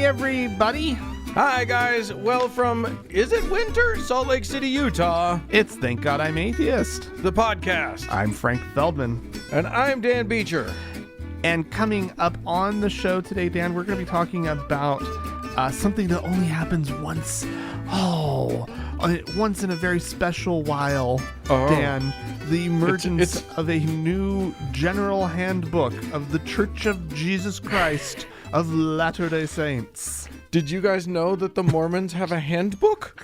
Hey, everybody. Hi, guys. Well, from, is it winter? Salt Lake City, Utah. It's Thank God I'm Atheist. The podcast. I'm Frank Feldman. And I'm Dan Beecher. And coming up on the show today, Dan, we're going to be talking about something that only happens once. Once in a very special while, Dan. The emergence of a new general handbook of the Church of Jesus Christ of Latter-day Saints. Did you guys know that the Mormons have a handbook?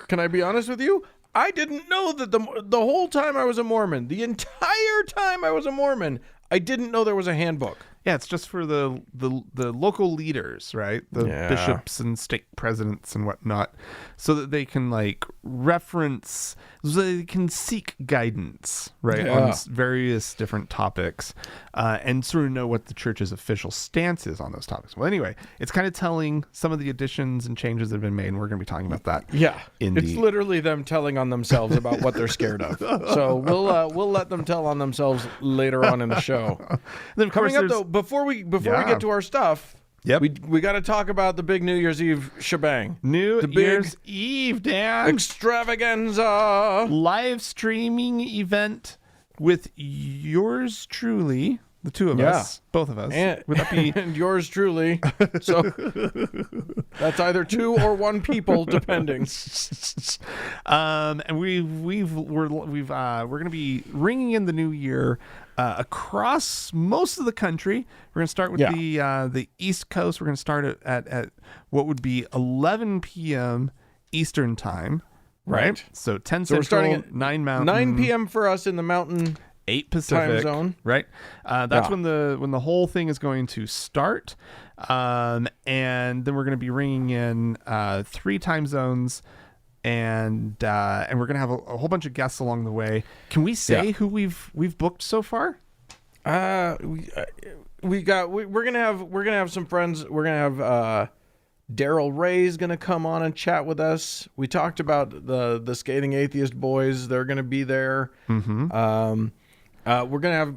Can I be honest with you? I didn't know that the whole time I was a Mormon, the entire time I was a Mormon, I didn't know there was a handbook. Yeah, it's just for the local leaders, right? The bishops and stake presidents and whatnot, so that they can reference, so they can seek guidance, right, on various different topics, and sort of know what the church's official stance is on those topics. Well, anyway, it's kind of telling some of the additions and changes that have been made, and we're going to be talking about that. Yeah, it's literally them telling on themselves about what they're scared of. So we'll let them tell on themselves later on in the show. Then, coming up though, before we get to our stuff, we got to talk about the big New Year's Eve shebang. New Year's Eve, Dan. Extravaganza. Live streaming event with yours truly, the two of us, both of us. And, would that be and yours truly. So that's either two or one people, depending. And we're going to be ringing in the new year across most of the country. We're going to start with the East Coast. We're going to start at what would be 11 p.m. Eastern time. Right. So 10 so Central, we're starting at 9 Mountain. 9 p.m. for us in the Mountain 8 Pacific time zone. Right. That's when the whole thing is going to start. And then we're going to be ringing in 3 time zones. And we're gonna have a whole bunch of guests along the way. Can we say who we've booked so far? We're gonna have some friends. We're gonna have Daryl Ray's gonna come on and chat with us. We talked about the Scathing Atheist boys. They're gonna be there. Mm-hmm. We're gonna have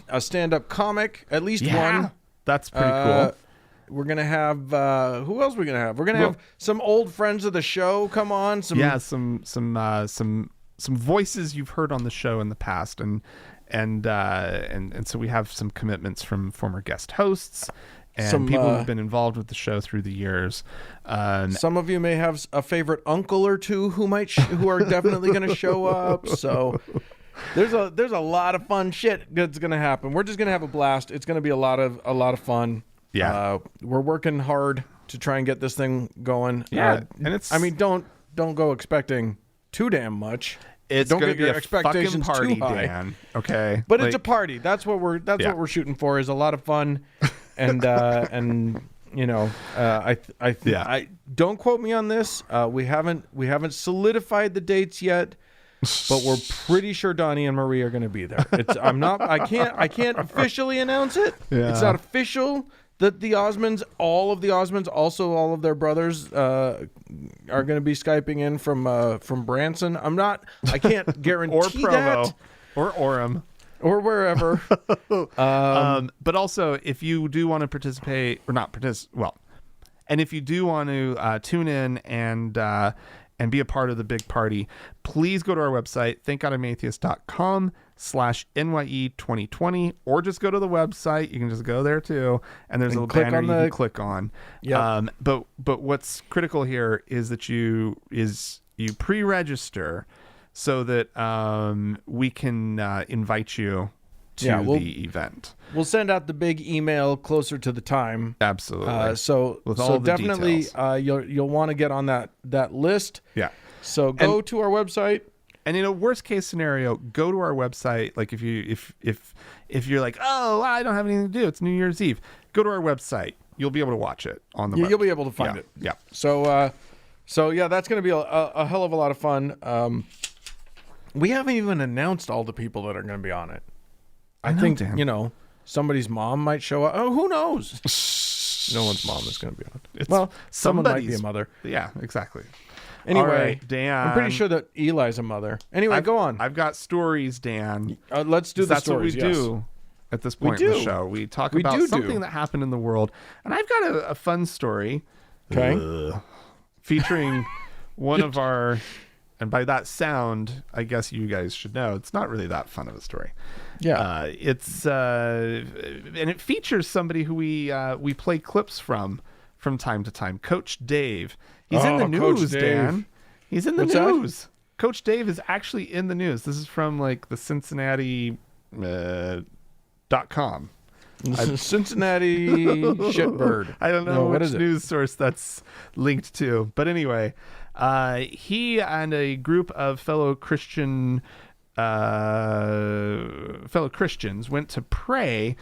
a stand-up comic, at least one. That's pretty cool. We're going to have, who else are we going to have? We're going to have some old friends of the show come on. Some voices you've heard on the show in the past. And so we have some commitments from former guest hosts and some people who've been involved with the show through the years. Some of you may have a favorite uncle or two who are definitely going to show up. So there's a lot of fun shit that's going to happen. We're just going to have a blast. It's going to be a lot of fun. Yeah, we're working hard to try and get this thing going. Yeah, and it's. I mean, don't go expecting too damn much. It's don't gonna get be your a expectations fucking party, too high. Dan. Okay, but it's a party. That's what we're shooting for. Is a lot of fun, and you know, I don't quote me on this. We haven't solidified the dates yet. But we're pretty sure Donnie and Marie are going to be there. I can't officially announce it. Yeah. It's not official that the Osmonds, all of all of their brothers, are going to be Skyping in from Branson. I can't guarantee or Provo, that. or Orem, or wherever. But also, if you do want to participate or not participate, and if you do want to tune in and be a part of the big party, please go to our website, thankgodimatheist.com/NYE2020, or just go to the website. You can just go there too, and there's a little banner you can click on. Yeah. But what's critical here is that you pre-register so that we can invite you to the event. We'll send out the big email closer to the time. Absolutely. So definitely you'll want to get on that list. Yeah. So go to our website. And in a worst case scenario, go to our website. Like if you're like, oh, I don't have anything to do, it's New Year's Eve. Go to our website. You'll be able to watch it on the website. You'll be able to find it. Yeah. So that's going to be a hell of a lot of fun. We haven't even announced all the people that are going to be on it. I think, Dan. Somebody's mom might show up. Oh, who knows? No one's mom is going to be on it. Someone might be a mother. Yeah, exactly. Anyway, right, Dan. I'm pretty sure that Eli's a mother. Anyway, go on. I've got stories, Dan. Let's do the stories. That's what we do. at this point in the show. We talk about something that happened in the world. And I've got a fun story. Okay. Featuring one of our, and by that sound, I guess you guys should know, it's not really that fun of a story. Yeah. And it features somebody who we play clips from time to time. Coach Dave. He's in the news, Dan. He's in the news. That? Coach Dave is actually in the news. This is from like the Cincinnati .com. Cincinnati shitbird. I don't know which news source that's linked to. But anyway, he and a group of fellow Christians went to pray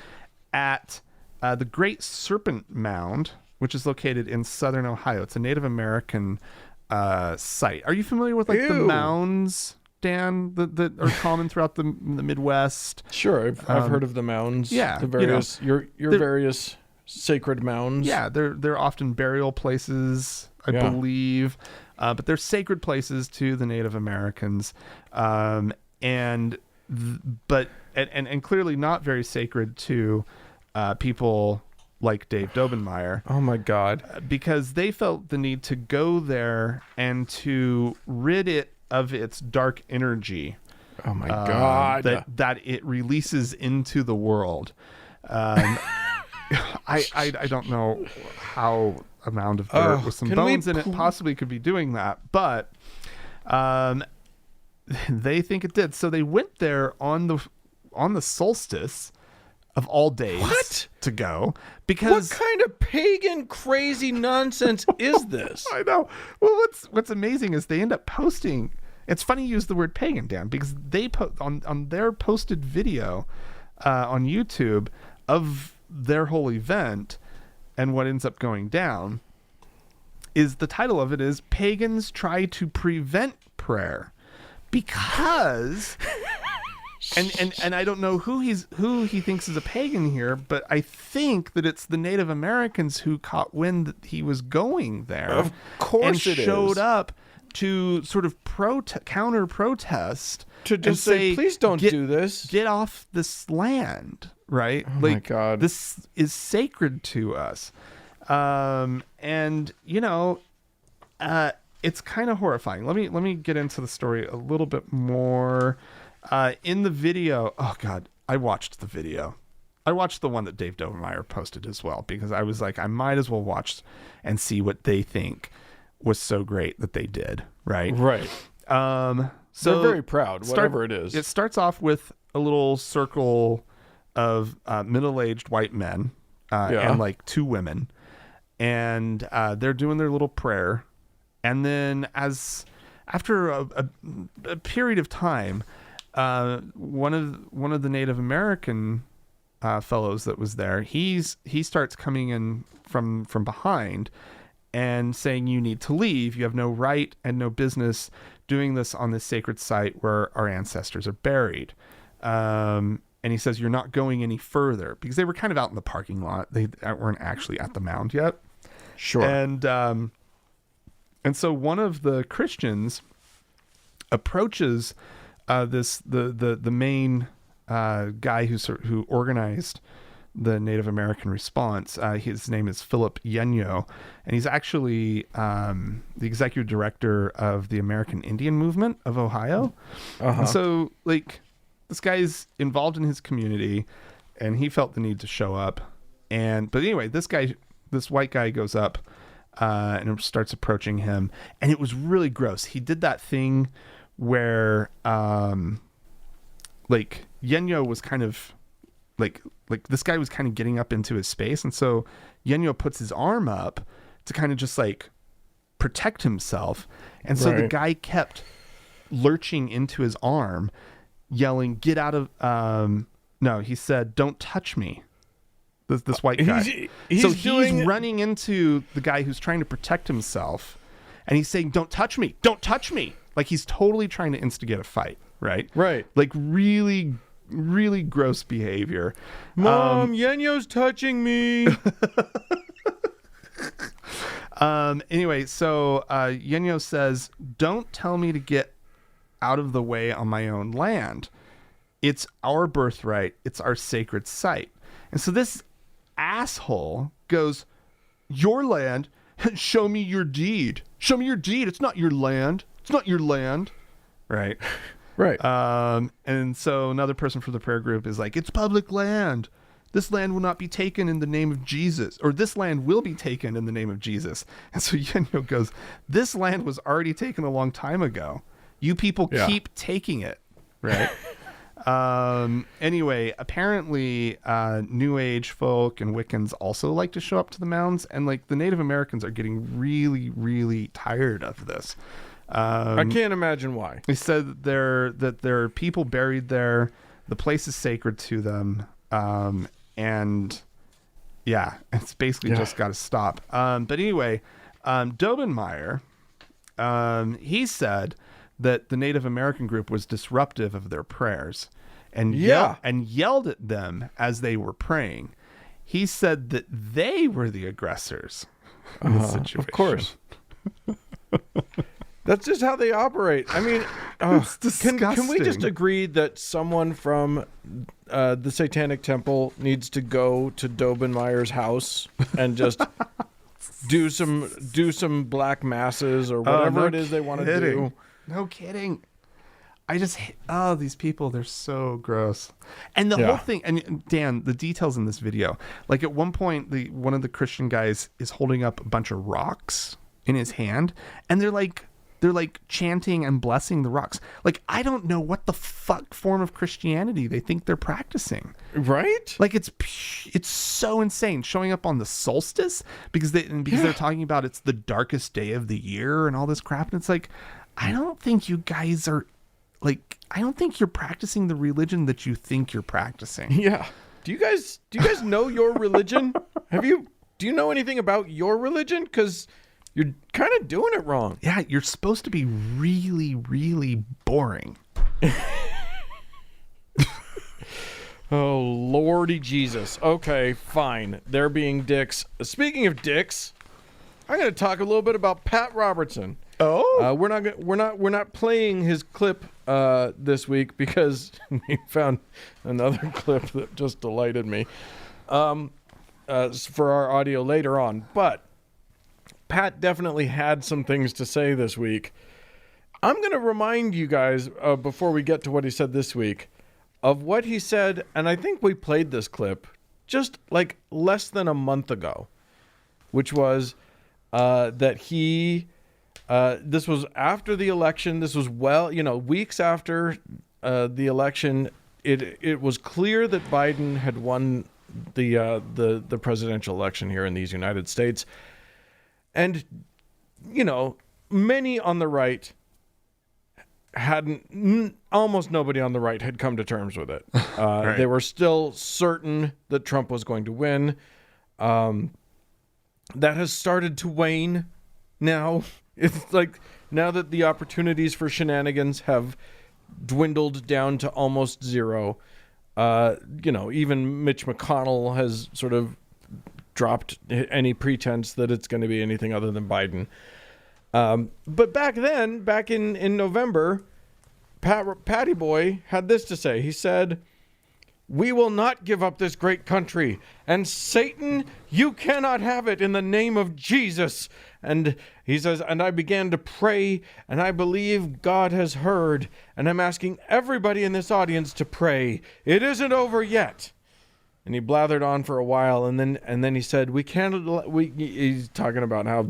at the Great Serpent Mound, which is located in southern Ohio. It's a Native American site. Are you familiar with the mounds, Dan, that are common throughout the Midwest? Sure, I've heard of the mounds. Yeah, the various your various sacred mounds. Yeah, they're often burial places, I believe, but they're sacred places to the Native Americans, and clearly not very sacred to people like Dave Dobenmeyer. Oh my God! Because they felt the need to go there and to rid it of its dark energy. Oh my God! That it releases into the world. I don't know how a mound of dirt with some bones in it possibly could be doing that, but they think it did. So they went there on the solstice of all days to go, because what kind of pagan crazy nonsense is this? I know. Well, what's amazing is they end up posting. It's funny you use the word pagan, Dan, because they put on their posted video on YouTube of their whole event, and what ends up going down is the title of it is "Pagans Try to Prevent Prayer," because and I don't know who he thinks is a pagan here, but I think that it's the Native Americans who caught wind that he was going there. Of course, and showed up to sort of counter protest, to just say, please don't do this. Get off this land, right? Oh my God. This is sacred to us. And it's kind of horrifying. Let me get into the story a little bit more. In the video, oh God, I watched the video. I watched the one that Dave Dobenmeyer posted as well, because I was like, I might as well watch and see what they think was so great that they did, right? Right. So they're very proud, whatever it is. It starts off with a little circle of middle-aged white men and like two women, and they're doing their little prayer. And then after a period of time, one of the Native American fellows that was there, he starts coming in from behind and saying, you need to leave. You have no right and no business doing this on this sacred site where our ancestors are buried. And he says, you're not going any further, because they were kind of out in the parking lot. They weren't actually at the mound yet. Sure. And so one of the Christians approaches the main guy who organized the Native American response. His name is Philip Yenyo, and he's actually the executive director of the American Indian Movement of Ohio. And so, like, this guy's involved in his community, and he felt the need to show up. But anyway, this white guy goes up and starts approaching him, and it was really gross. He did that thing where like Yenyo was kind of like this guy was kind of getting up into his space, and so Yenyo puts his arm up to kind of just like protect himself, and so the guy kept lurching into his arm, yelling, get out of no, he said, don't touch me. This white guy. He's running into the guy who's trying to protect himself, and he's saying, don't touch me, don't touch me. Like, he's totally trying to instigate a fight, right? Right. Like, really, really gross behavior. Mom, Yenyo's touching me. Anyway, so Yenyo says, don't tell me to get out of the way on my own land. It's our birthright. It's our sacred site. And so this asshole goes, your land, show me your deed. Show me your deed. It's not your land. It's not your land. Right. Right. And so another person from the prayer group is like, it's public land. This land will not be taken in the name of Jesus, or this land will be taken in the name of Jesus. And so Yenyo goes, this land was already taken a long time ago. You people keep taking it. Right. Anyway, apparently, New Age folk and Wiccans also like to show up to the mounds, and like the Native Americans are getting really, really tired of this. I can't imagine why. They said that there are people buried there. The place is sacred to them. And yeah, it's basically just got to stop. But anyway, Dobenmeyer, he said that the Native American group was disruptive of their prayers and yelled at them as they were praying. He said that they were the aggressors in this situation. Of course. That's just how they operate. I mean, it's disgusting. Can we just agree that someone from the Satanic Temple needs to go to Dobenmeyer's house and just do some black masses or whatever it is they want to do? No kidding. I just these people, they're so gross. And the whole thing, and Dan, the details in this video, like at one point, one of the Christian guys is holding up a bunch of rocks in his hand, and they're like chanting and blessing the rocks. Like, I don't know what the fuck form of Christianity they think they're practicing. Right? Like, it's so insane. Showing up on the solstice because they're talking about it's the darkest day of the year and all this crap. And it's like, I don't think you guys are like, I don't think you're practicing the religion that you think you're practicing. Yeah. Do you guys know your religion? Do you know anything about your religion? Because you're kind of doing it wrong. Yeah, you're supposed to be really, really boring. Oh, Lordy Jesus. Okay, fine. They're being dicks. Speaking of dicks, I'm going to talk a little bit about Pat Robertson. Oh, we're not playing his clip this week because we found another clip that just delighted me for our audio later on. But Pat definitely had some things to say this week. I'm going to remind you guys before we get to what he said this week of what he said, and I think we played this clip just like less than a month ago, which was that he. This was after the election. This was weeks after the election. It was clear that Biden had won the presidential election here in these United States, and many on the right almost nobody on the right had come to terms with it. Right. They were still certain that Trump was going to win. That has started to wane now. It's like now that the opportunities for shenanigans have dwindled down to almost zero, even Mitch McConnell has sort of dropped any pretense that it's going to be anything other than Biden. But back in November, Patty Boy had this to say. He said, "We will not give up this great country. And Satan, you cannot have it in the name of Jesus." And he says, "And I began to pray, and I believe God has heard. And I'm asking everybody in this audience to pray. It isn't over yet." And he blathered on for a while, and then he said, he's talking about how,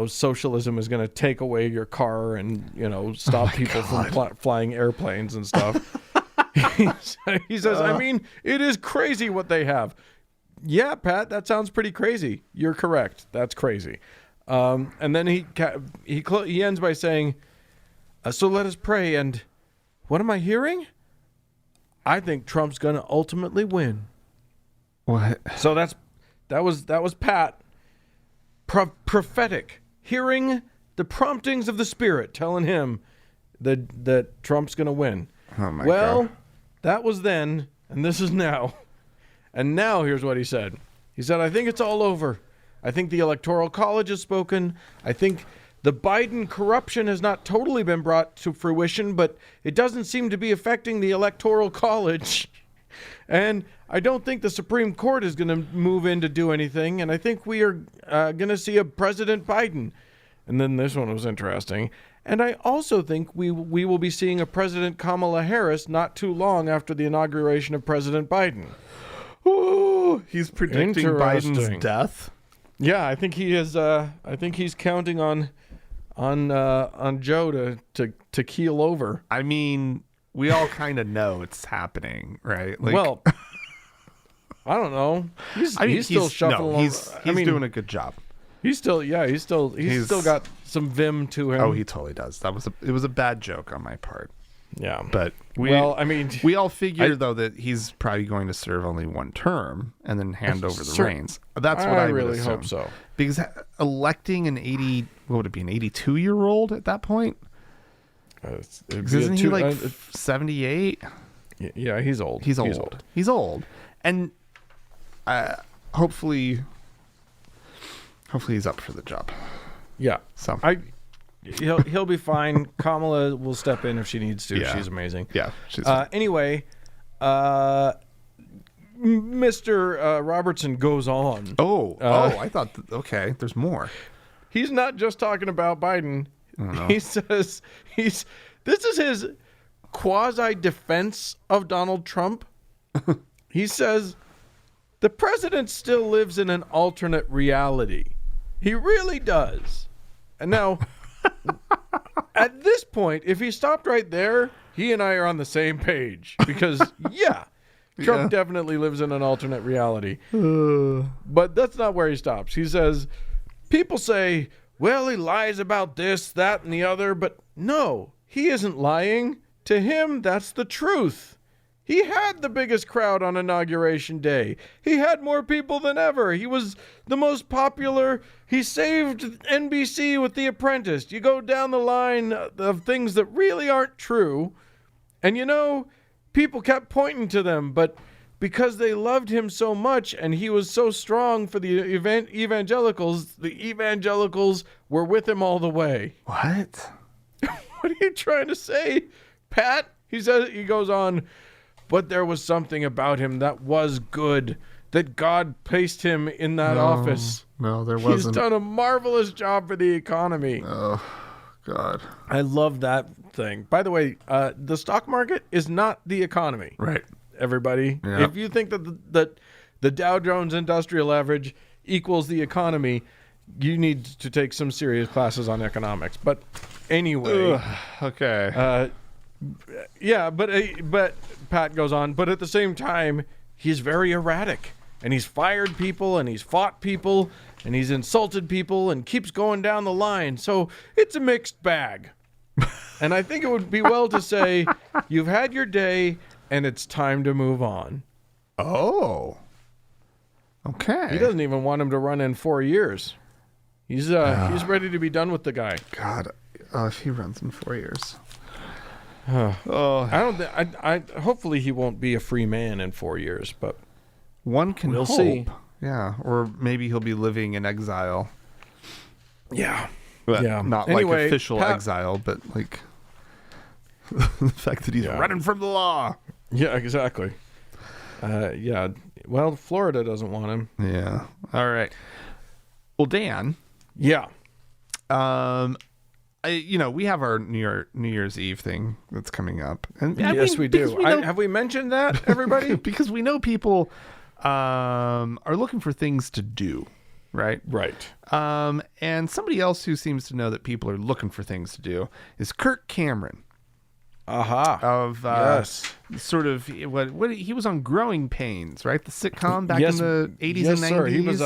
socialism is going to take away your car and, stop people from flying airplanes and stuff. He says, I mean, it is crazy what they have. Yeah, Pat, that sounds pretty crazy. You're correct. That's crazy. And then he ends by saying, "So let us pray." And what am I hearing? I think Trump's going to ultimately win. What? So that was Pat, prophetic, hearing the promptings of the Spirit, telling him that Trump's going to win. Oh my God. That was then, and this is now. And now here's what he said. He said, "I think it's all over. I think the Electoral College has spoken. I think The Biden corruption has not totally been brought to fruition, but it doesn't seem to be affecting the Electoral College. And I don't think the Supreme Court is going to move in to do anything. And I think we are going to see a President Biden. And then this one was interesting. And I also think we will be seeing a President Kamala Harris not too long after the inauguration of President Biden. Ooh, he's predicting Biden's death. Yeah, I think he is. I think he's counting on Joe to keel over. I mean, we all kind of know it's happening, right? Like, well, I don't know. He's still shuffling. No, he's doing a good job. He's still got some vim to him. Oh, he totally does. It was a bad joke on my part. Yeah, but we all figure though that he's probably going to serve only one term and then hand over the reins. That's what I really assume. hope so. Because electing an 82-year-old at that point? Isn't he like 78? Yeah, he's old. He's old. And hopefully he's up for the job. Yeah. So he'll be fine. Kamala will step in if she needs to. Yeah. She's amazing. Yeah. She's anyway, Mr. Robertson goes on. I thought okay, there's more. He's not just talking about Biden. He says this is his quasi defense of Donald Trump. He says the president still lives in an alternate reality. He really does. And now, at this point, if he stopped right there, he and I are on the same page. Because, Trump definitely lives in an alternate reality. But that's not where he stops. He says, people say, well, he lies about this, that, and the other. But no, he isn't lying. To him, that's the truth. He had the biggest crowd on Inauguration Day. He had more people than ever. He was the most popular. He saved NBC with The Apprentice. You go down the line of things that really aren't true. And people kept pointing to them, but because they loved him so much and he was so strong for the evangelicals were with him all the way. What? What are you trying to say, Pat? He goes on, but there was something about him that was good, that God placed him in that office. No, there wasn't. He's done a marvelous job for the economy. Oh, God. I love that thing. By the way, the stock market is not the economy. Right. Everybody. Yep. If you think that the Dow Jones Industrial Average equals the economy, you need to take some serious classes on economics. But anyway. Okay. But Pat goes on, but at the same time, he's very erratic, and he's fired people, and he's fought people, and he's insulted people, and keeps going down the line. So it's a mixed bag. And I think it would be well to say, you've had your day, and it's time to move on. Oh. Okay. He doesn't even want him to run in 4 years. He's ready to be done with the guy. God, if he runs in 4 years. I don't. Hopefully he won't be a free man in 4 years, but one can we'll hope. See. Yeah, or maybe he'll be living in exile. Yeah, but not anyway, like official exile, but like the fact that he's running from the law. Yeah, exactly. Well, Florida doesn't want him. Yeah. All right. Well, Dan. Yeah. We have our New Year's Eve thing that's coming up, and yes, we do. Have we mentioned that, everybody? Because we know people are looking for things to do, right? Right. And somebody else who seems to know that people are looking for things to do is Kirk Cameron. Of yes, sort of what he was on Growing Pains, right? The sitcom back in the 80s and 90s. Sir. He was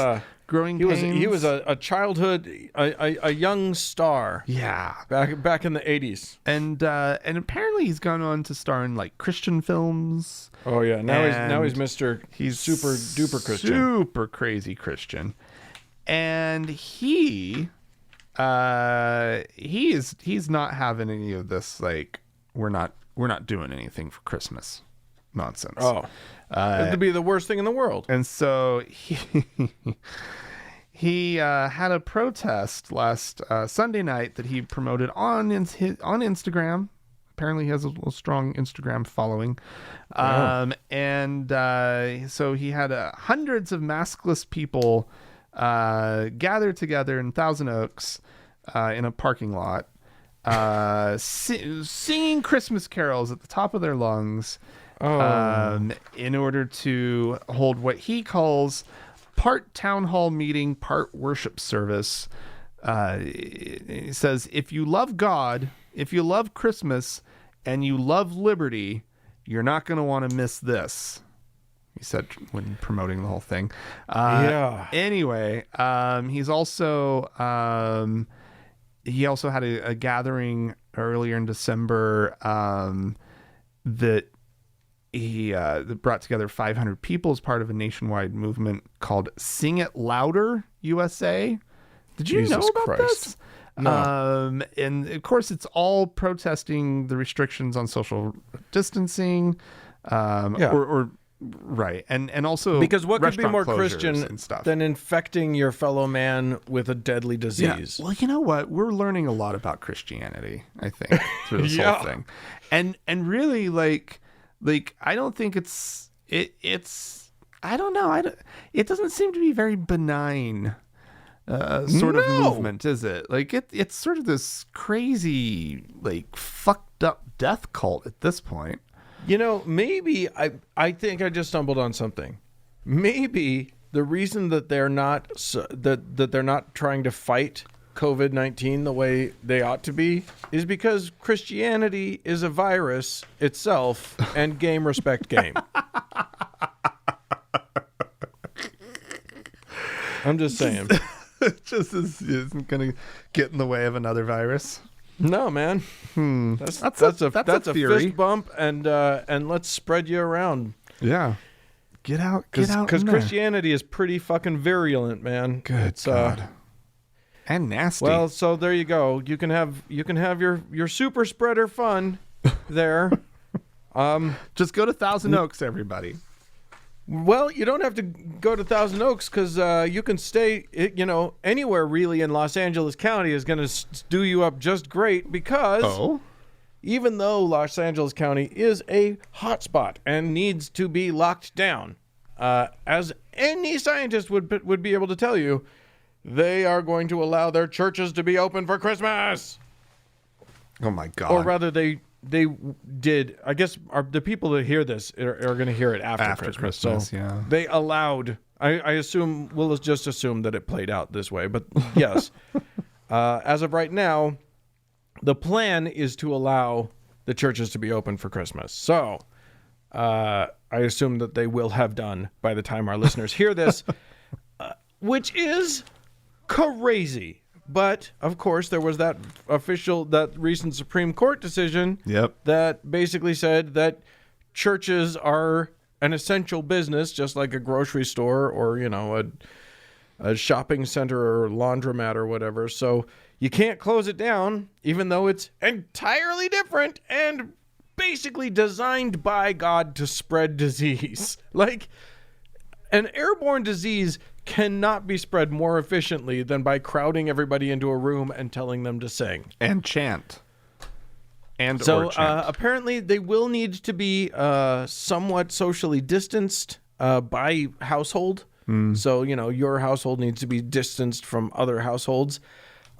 Growing Pains. He was a childhood, a young star. Yeah, back in the 80s. And apparently he's gone on to star in like Christian films. Oh yeah, now he's Mr. He's super duper Christian, super crazy Christian, and he's not having any of this like we're not doing anything for Christmas nonsense. Oh, it'd be the worst thing in the world. And so he had a protest last Sunday night that he promoted on Instagram. Apparently, he has a strong Instagram following. Wow. So he had hundreds of maskless people gathered together in Thousand Oaks in a parking lot, singing Christmas carols at the top of their lungs in order to hold what he calls part town hall meeting, part worship service. He says, if you love God, if you love Christmas, and you love liberty, you're not going to want to miss this. He said when promoting the whole thing. Anyway, he also had a gathering earlier in December that he brought together 500 people as part of a nationwide movement called Sing It Louder USA. Did you know about this? No. And of course, it's all protesting the restrictions on social distancing, right, and also because what could be more Christian Christian than infecting your fellow man with a deadly disease? Yeah. Well, you know what? We're learning a lot about Christianity, I think, through this whole thing, and really, like I don't think it's I don't know. It doesn't seem to be very benign. Sort of movement, is it? Like it's sort of this crazy, like fucked up death cult at this point. You know, maybe I think I just stumbled on something. Maybe the reason that they're not that they're not trying to fight COVID-19 the way they ought to be is because Christianity is a virus itself, and game respect game. I'm just saying. It just isn't going to get in the way of another virus. No, man. That's a theory. fist bump, and let's spread you around. Yeah. Get out. Because Christianity is pretty fucking virulent, man. Good God. And nasty. Well, so there you go. You can have your super spreader fun there. Just go to Thousand Oaks, everybody. Well, you don't have to go to Thousand Oaks because you can stay, anywhere really in Los Angeles County is going to do you up just great because even though Los Angeles County is a hotspot and needs to be locked down, as any scientist would be able to tell you, they are going to allow their churches to be open for Christmas. Oh, my God. Or rather, they did. I guess the people that hear this are going to hear it after Christmas. So yeah. They allowed. I assume we'll just assume that it played out this way. But yes, as of right now, the plan is to allow the churches to be open for Christmas. So I assume that they will have done by the time our listeners hear this, which is crazy. But, of course, there was that recent Supreme Court decision that basically said that churches are an essential business, just like a grocery store or, a shopping center or laundromat or whatever. So you can't close it down, even though it's entirely different and basically designed by God to spread disease. Like, an airborne disease cannot be spread more efficiently than by crowding everybody into a room and telling them to sing and chant. Apparently they will need to be somewhat socially distanced by household. So your household needs to be distanced from other households.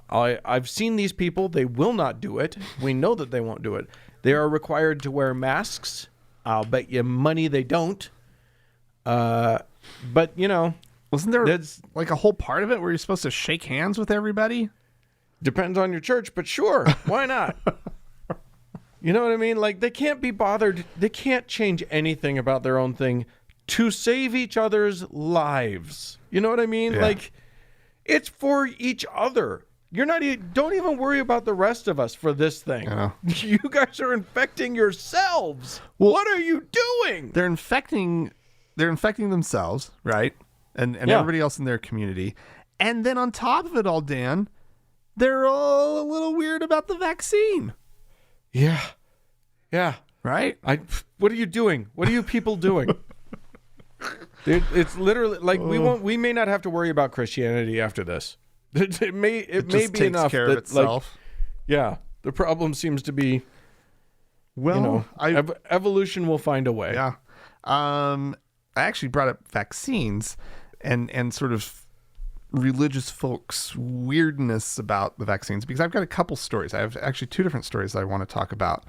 I've seen these people. They will not do it. We know that they won't do it. They are required to wear masks. I'll bet you money they don't. But wasn't there like a whole part of it where you're supposed to shake hands with everybody? Depends on your church, but sure, why not? You know what I mean? Like, they can't be bothered. They can't change anything about their own thing to save each other's lives. You know what I mean? Yeah. Like, it's for each other. Don't even worry about the rest of us for this thing. You guys are infecting yourselves. Well, what are you doing? They're infecting themselves, right? And everybody else in their community. And then on top of it all, Dan, they're all a little weird about the vaccine. Yeah. Right? What are you doing? What are you people doing? Dude, it's literally like we may not have to worry about Christianity after this. It may just be takes enough care that of itself. the problem seems to be evolution will find a way. Yeah. I actually brought up vaccines and sort of religious folks' weirdness about the vaccines because I've got a couple stories. I have actually two different stories I want to talk about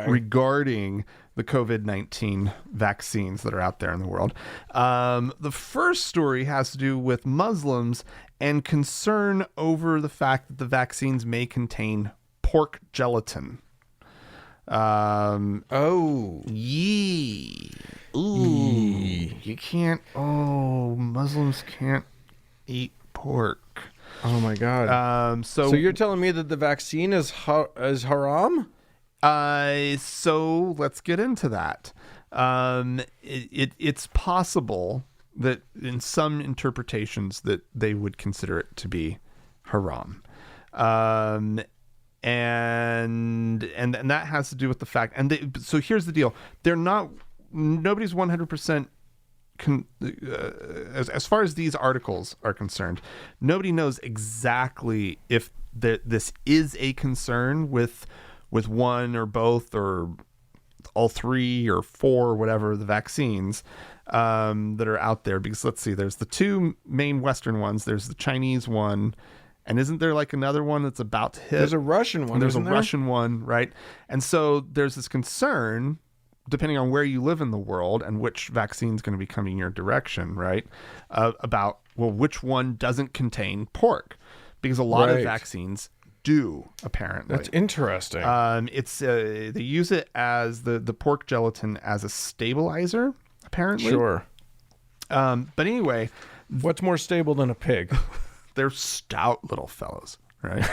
regarding the COVID-19 vaccines that are out there in the world. The first story has to do with Muslims and concern over the fact that the vaccines may contain pork gelatin. You can't. Muslims can't eat pork. Oh my God. So you're telling me that the vaccine is haram? So let's get into that. It's possible that in some interpretations that they would consider it to be haram. And that has to do with the fact, so here's the deal. Nobody's 100% as far as these articles are concerned, nobody knows exactly if this is a concern with one or both or all three or four or whatever the vaccines that are out there. Because let's see, there's the two main Western ones. There's the Chinese one. And isn't there like another one that's about to hit? There's a Russian one. There's a Russian one, right? And so there's this concern, depending on where you live in the world and which vaccine is going to be coming your direction, right? About, which one doesn't contain pork? Because a lot of vaccines do, apparently. That's interesting. They use it as the pork gelatin as a stabilizer, apparently. Sure. But anyway. What's more stable than a pig? They're stout little fellows, right?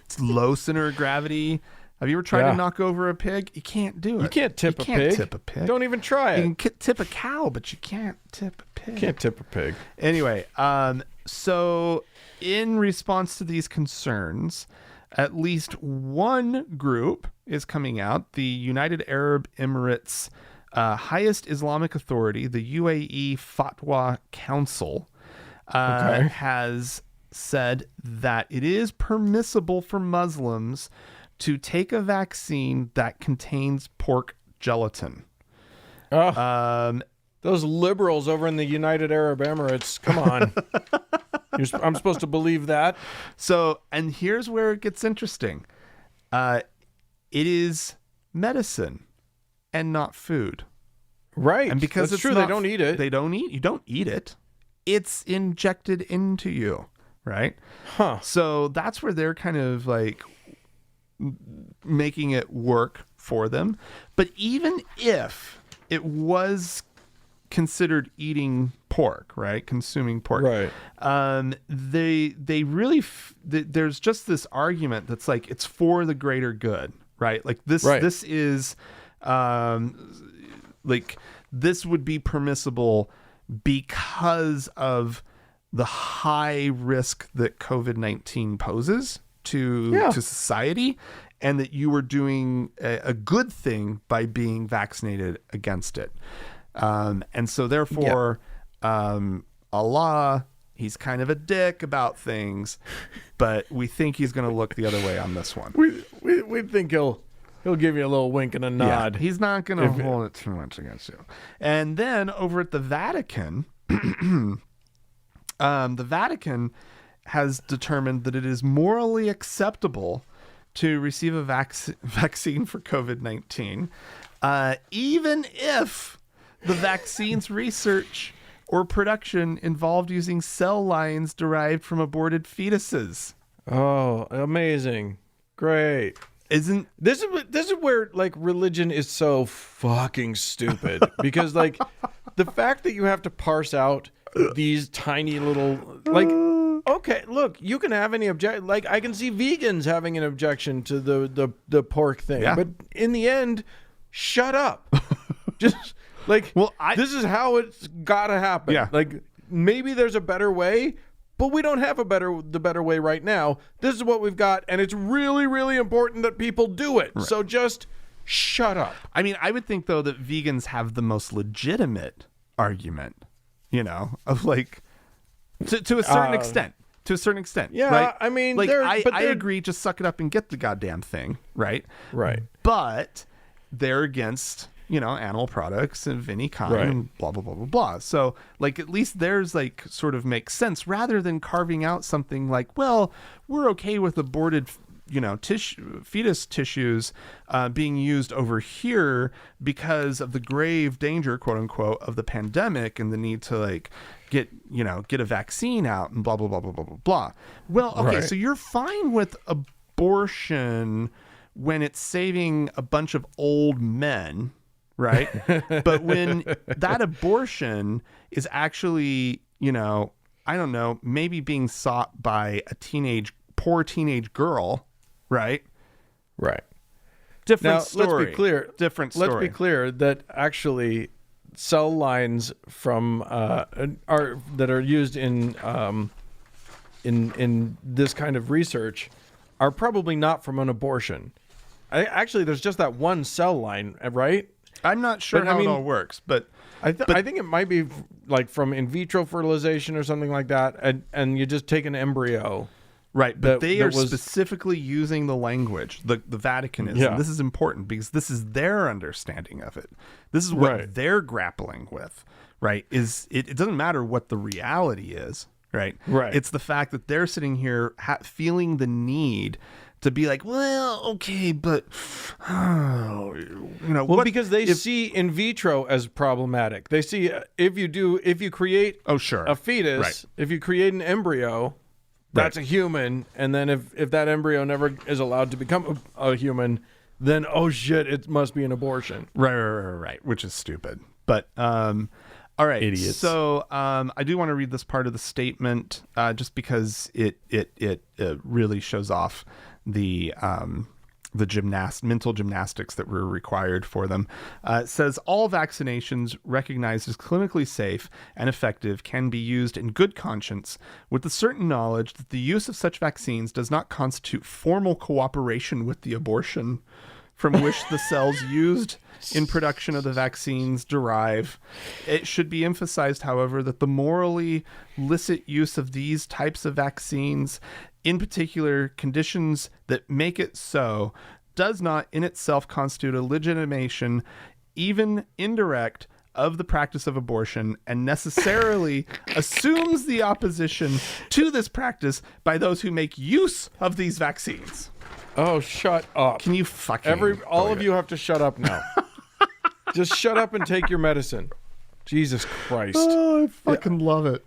It's low center of gravity. Have you ever tried to knock over a pig? You can't do it. You can't tip a pig. Don't even try it. You can tip a cow, but you can't tip a pig. Can't tip a pig. Anyway, so in response to these concerns, at least one group is coming out. The United Arab Emirates highest Islamic authority, the UAE Fatwa Council, has said that it is permissible for Muslims to take a vaccine that contains pork gelatin. Those liberals over in the United Arab Emirates, come on. I'm supposed to believe that? So, and here's where it gets interesting. It is medicine and not food. Right. And because that's true, they don't eat it. You don't eat it. It's injected into you, right? Huh. So that's where they're kind of like making it work for them. But even if it was considered eating pork, right? Consuming pork. Right. They really, there's just this argument that's like, it's for the greater good, right? Like this is, like this would be permissible because of the high risk that COVID-19 poses to society, and that you were doing a good thing by being vaccinated against it. And so therefore, Allah, he's kind of a dick about things, but we think he's going to look the other way on this one. We think he'll give you a little wink and a nod. Yeah, he's not going to hold it too much against you. And then over at the Vatican, the Vatican has determined that it is morally acceptable to receive a vaccine for COVID-19, even if the vaccine's research or production involved using cell lines derived from aborted fetuses. Oh, amazing. Great. Isn't this is where like religion is so fucking stupid, because like the fact that you have to parse out these tiny little, like, okay, look, you can have any objection. Like, I can see vegans having an objection to the pork thing, but in the end, shut up. Just like, this is how it's gotta happen. Yeah. Like, maybe there's a better way, but we don't have the better way right now. This is what we've got, and it's really, really important that people do it. Right. So just shut up. I mean, I would think though that vegans have the most legitimate argument, of like to a certain extent. To a certain extent. Yeah, right? I mean, like I agree, just suck it up and get the goddamn thing, right? Right. But they're against, animal products of any kind, Right. and blah, blah, blah, blah, blah. So, like, at least theirs, like, sort of makes sense, rather than carving out something like, well, we're okay with aborted, fetus tissues being used over here because of the grave danger, quote unquote, of the pandemic and the need to, like, get a vaccine out and blah, blah, blah, blah, blah, blah, blah. Well, okay, Right. so you're fine with abortion when it's saving a bunch of old men, right? But when that abortion is actually, I don't know, maybe being sought by a poor teenage girl, right? Right. Different story. Let's be clear. Different story. Let's be clear that actually cell lines from that are used in this kind of research are probably not from an abortion. Actually, there's just that one cell line, right? I'm not sure But, how it all works, but I think it might be like from in vitro fertilization or something like that, and you just take an embryo. right. But they that are was- specifically using the language. The Vatican is. Yeah. And this is important because this is their understanding of it. This is what Right. they're grappling with. Right? It doesn't matter what the reality is. Right. Right. It's the fact that they're sitting here feeling the need to be like, well, okay, but Well, because they see in vitro as problematic. They see if you create Oh, sure. a fetus, Right. if you create an embryo, that's a human, and then if that embryo never is allowed to become a human, then oh shit, it must be an abortion. Right, which is stupid. But all right, Idiots. So I do want to read this part of the statement just because it really shows off the mental gymnastics that were required for them. It says all vaccinations recognized as clinically safe and effective can be used in good conscience with the certain knowledge that the use of such vaccines does not constitute formal cooperation with the abortion from which the cells used in production of the vaccines derive. It should be emphasized, however, that the morally licit use of these types of vaccines, in particular conditions that make it so, does not in itself constitute a legitimation, even indirect, of the practice of abortion, and necessarily assumes the opposition to this practice by those who make use of these vaccines. Oh, shut up! Can you fucking... All of you have to shut up now. Just shut up and take your medicine. Jesus Christ! Oh, I fucking love it.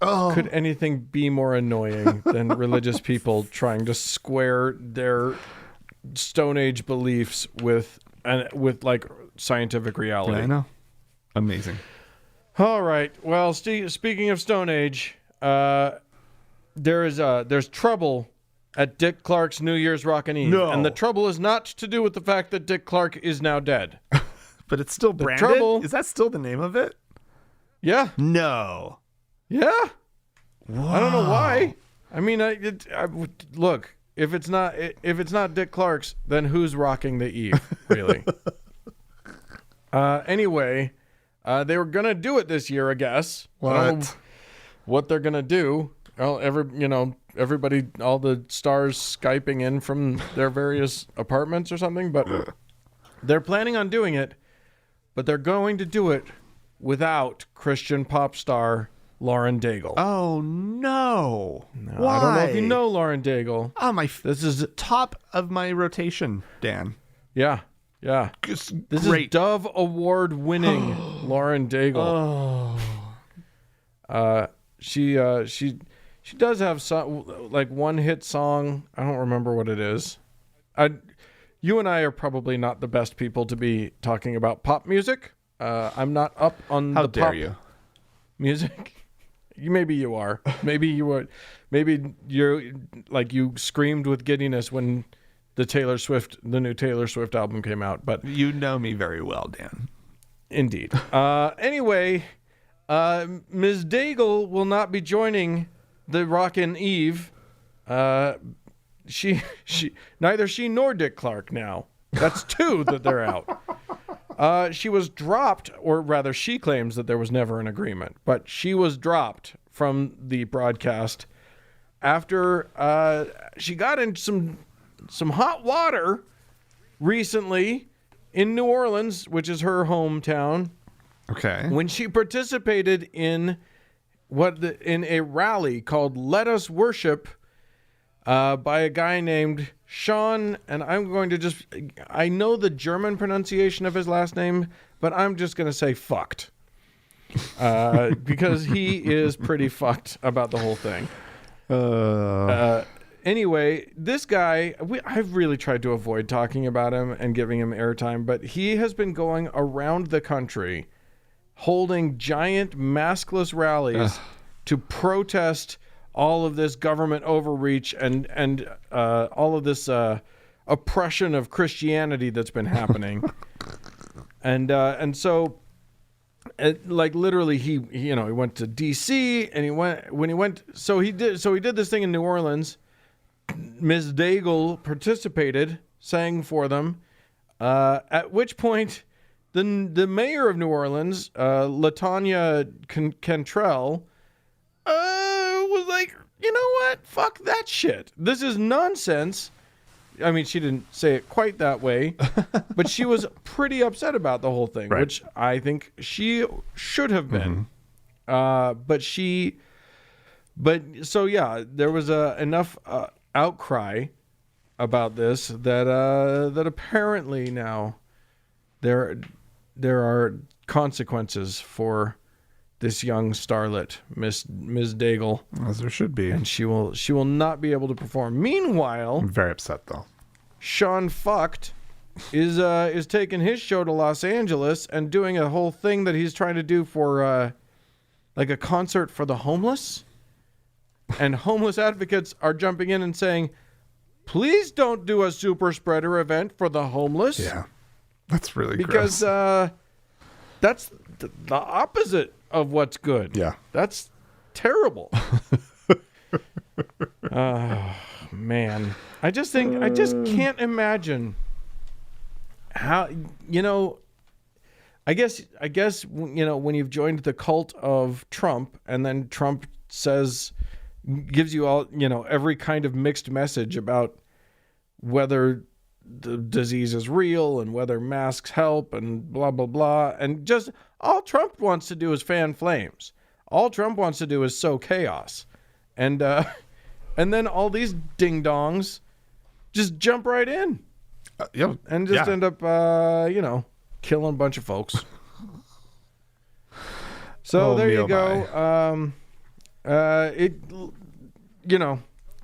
Oh, Could anything be more annoying than religious people trying to square their Stone Age beliefs with like scientific reality? I know. Amazing. All right. Well, speaking of Stone Age, there's trouble at Dick Clark's New Year's Rockin' Eve, No. and the trouble is not to do with the fact that Dick Clark is now dead. But it's still branded? trouble- Is that still the name of it? Yeah. No. Yeah. I don't know why. I mean, look, if it's not Dick Clark's, then who's rocking the Eve, really? Anyway, they were gonna do it this year, I guess. I don't know what they're gonna do? Well, everybody, all the stars Skyping in from their various apartments or something, but they're planning on doing it. But they're going to do it without Christian pop star Lauren Daigle. Oh, no. Why? I don't know if you know Lauren Daigle. Oh, This is top of my rotation, Dan. yeah. This This great. is Dove Award winning Lauren Daigle. She does have some like one hit song. I don't remember what it is. You and I are probably not the best people to be talking about pop music. I'm not up on How the dare pop you? music. Maybe you are. Maybe you were. Maybe you're like you screamed with giddiness when the new Taylor Swift album came out. But You know me very well, Dan. indeed. Anyway, Ms. Daigle will not be joining the Rockin' Eve. Neither she nor Dick Clark now. That's two that they're out. She was dropped, or rather she claims that there was never an agreement, but she was dropped from the broadcast after she got in some hot water recently in New Orleans, which is her hometown. Okay. When she participated in in a rally called Let Us Worship by a guy named Sean, and I know the German pronunciation of his last name, but I'm just going to say fucked. Because he is pretty fucked about the whole thing. Anyway, this guy, I've really tried to avoid talking about him and giving him airtime, but he has been going around the country holding giant maskless rallies to protest all of this government overreach and all of this oppression of Christianity that's been happening. And so like literally he went to DC and he did this thing in New Orleans. Ms. Daigle participated, sang for them, at which point the mayor of New Orleans, LaTanya Cantrell, was like, you know what? Fuck that shit. This is nonsense. I mean, she didn't say it quite that way, but she was pretty upset about the whole thing, right. Which I think she should have been. So yeah, there was enough outcry about this that apparently now there are consequences for this young starlet, Miss Daigle, as there should be, and she will not be able to perform. Meanwhile, I'm very upset though. Sean Fucked is taking his show to Los Angeles and doing a whole thing that he's trying to do for like a concert for the homeless. And homeless advocates are jumping in and saying, please don't do a super spreader event for the homeless. Yeah, that's really because that's the opposite of what's good. Yeah. That's terrible. Oh, man. I just can't imagine how, I guess, when you've joined the cult of Trump and then Trump gives you all, every kind of mixed message about whether the disease is real and whether masks help and blah, blah, blah. And just all Trump wants to do is fan flames. All Trump wants to do is sow chaos. And then all these ding-dongs just jump right in. And just end up, killing a bunch of folks. So there you go.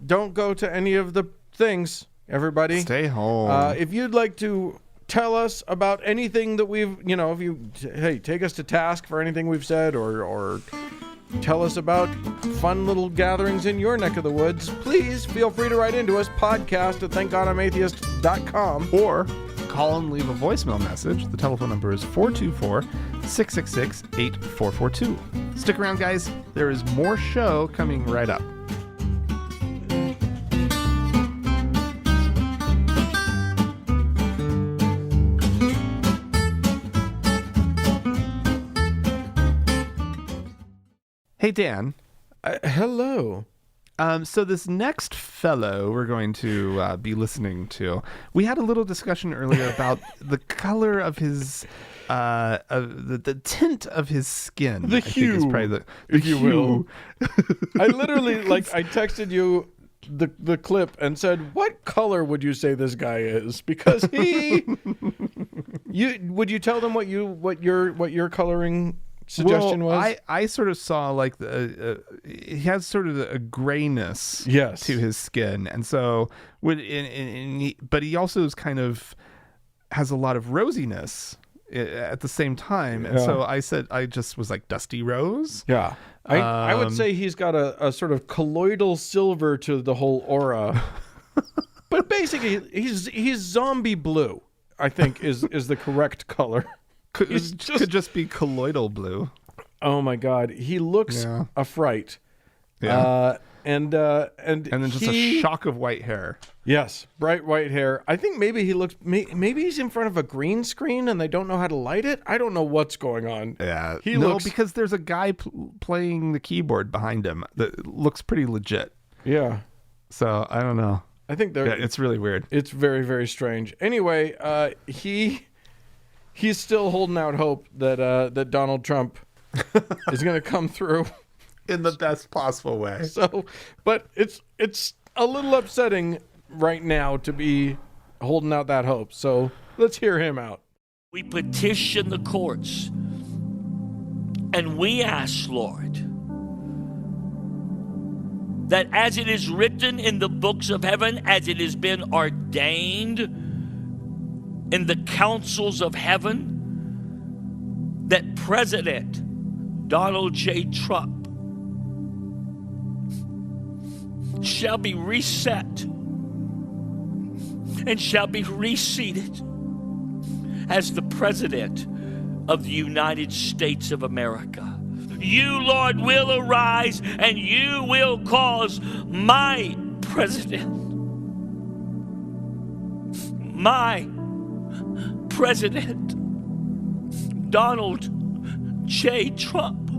Don't go to any of the things, everybody. Stay home. If you'd like to tell us about anything that we've, take us to task for anything we've said or tell us about fun little gatherings in your neck of the woods, please feel free to write into us, podcast@thankgodimatheist.com. Or call and leave a voicemail message. The telephone number is 424-666-8442. Stick around, guys. There is more show coming right up. Hey, Dan. Hello. So this next fellow we're going to be listening to, we had a little discussion earlier about the color of his, the tint of his skin. The hue, think is probably the if you hue. will. I literally, I texted you the clip and said, what color would you say this guy is? Because would you tell them what your coloring suggestion was? I sort of saw like he has sort of a grayness to his skin, and so but he also is kind of has a lot of rosiness at the same time, and so I just was like dusty rose. Yeah, I would say he's got a sort of colloidal silver to the whole aura, but basically he's zombie blue. I think is the correct color. Could just be colloidal blue. Oh my God, he looks a fright. Yeah. and then just a shock of white hair. Yes, bright white hair. I think maybe maybe he's in front of a green screen and they don't know how to light it. I don't know what's going on. Yeah, because there's a guy playing the keyboard behind him that looks pretty legit. Yeah. So I don't know. I think it's really weird. It's very, very strange. Anyway, he's still holding out hope that Donald Trump is going to come through in the best possible way. So, but it's a little upsetting right now to be holding out that hope. So let's hear him out. We petition the courts and we ask, Lord, that as it is written in the books of heaven, as it has been ordained in the councils of heaven, that President Donald J. Trump shall be reset and shall be reseated as the President of the United States of America. You, Lord, will arise and you will cause my President, Donald J. Trump,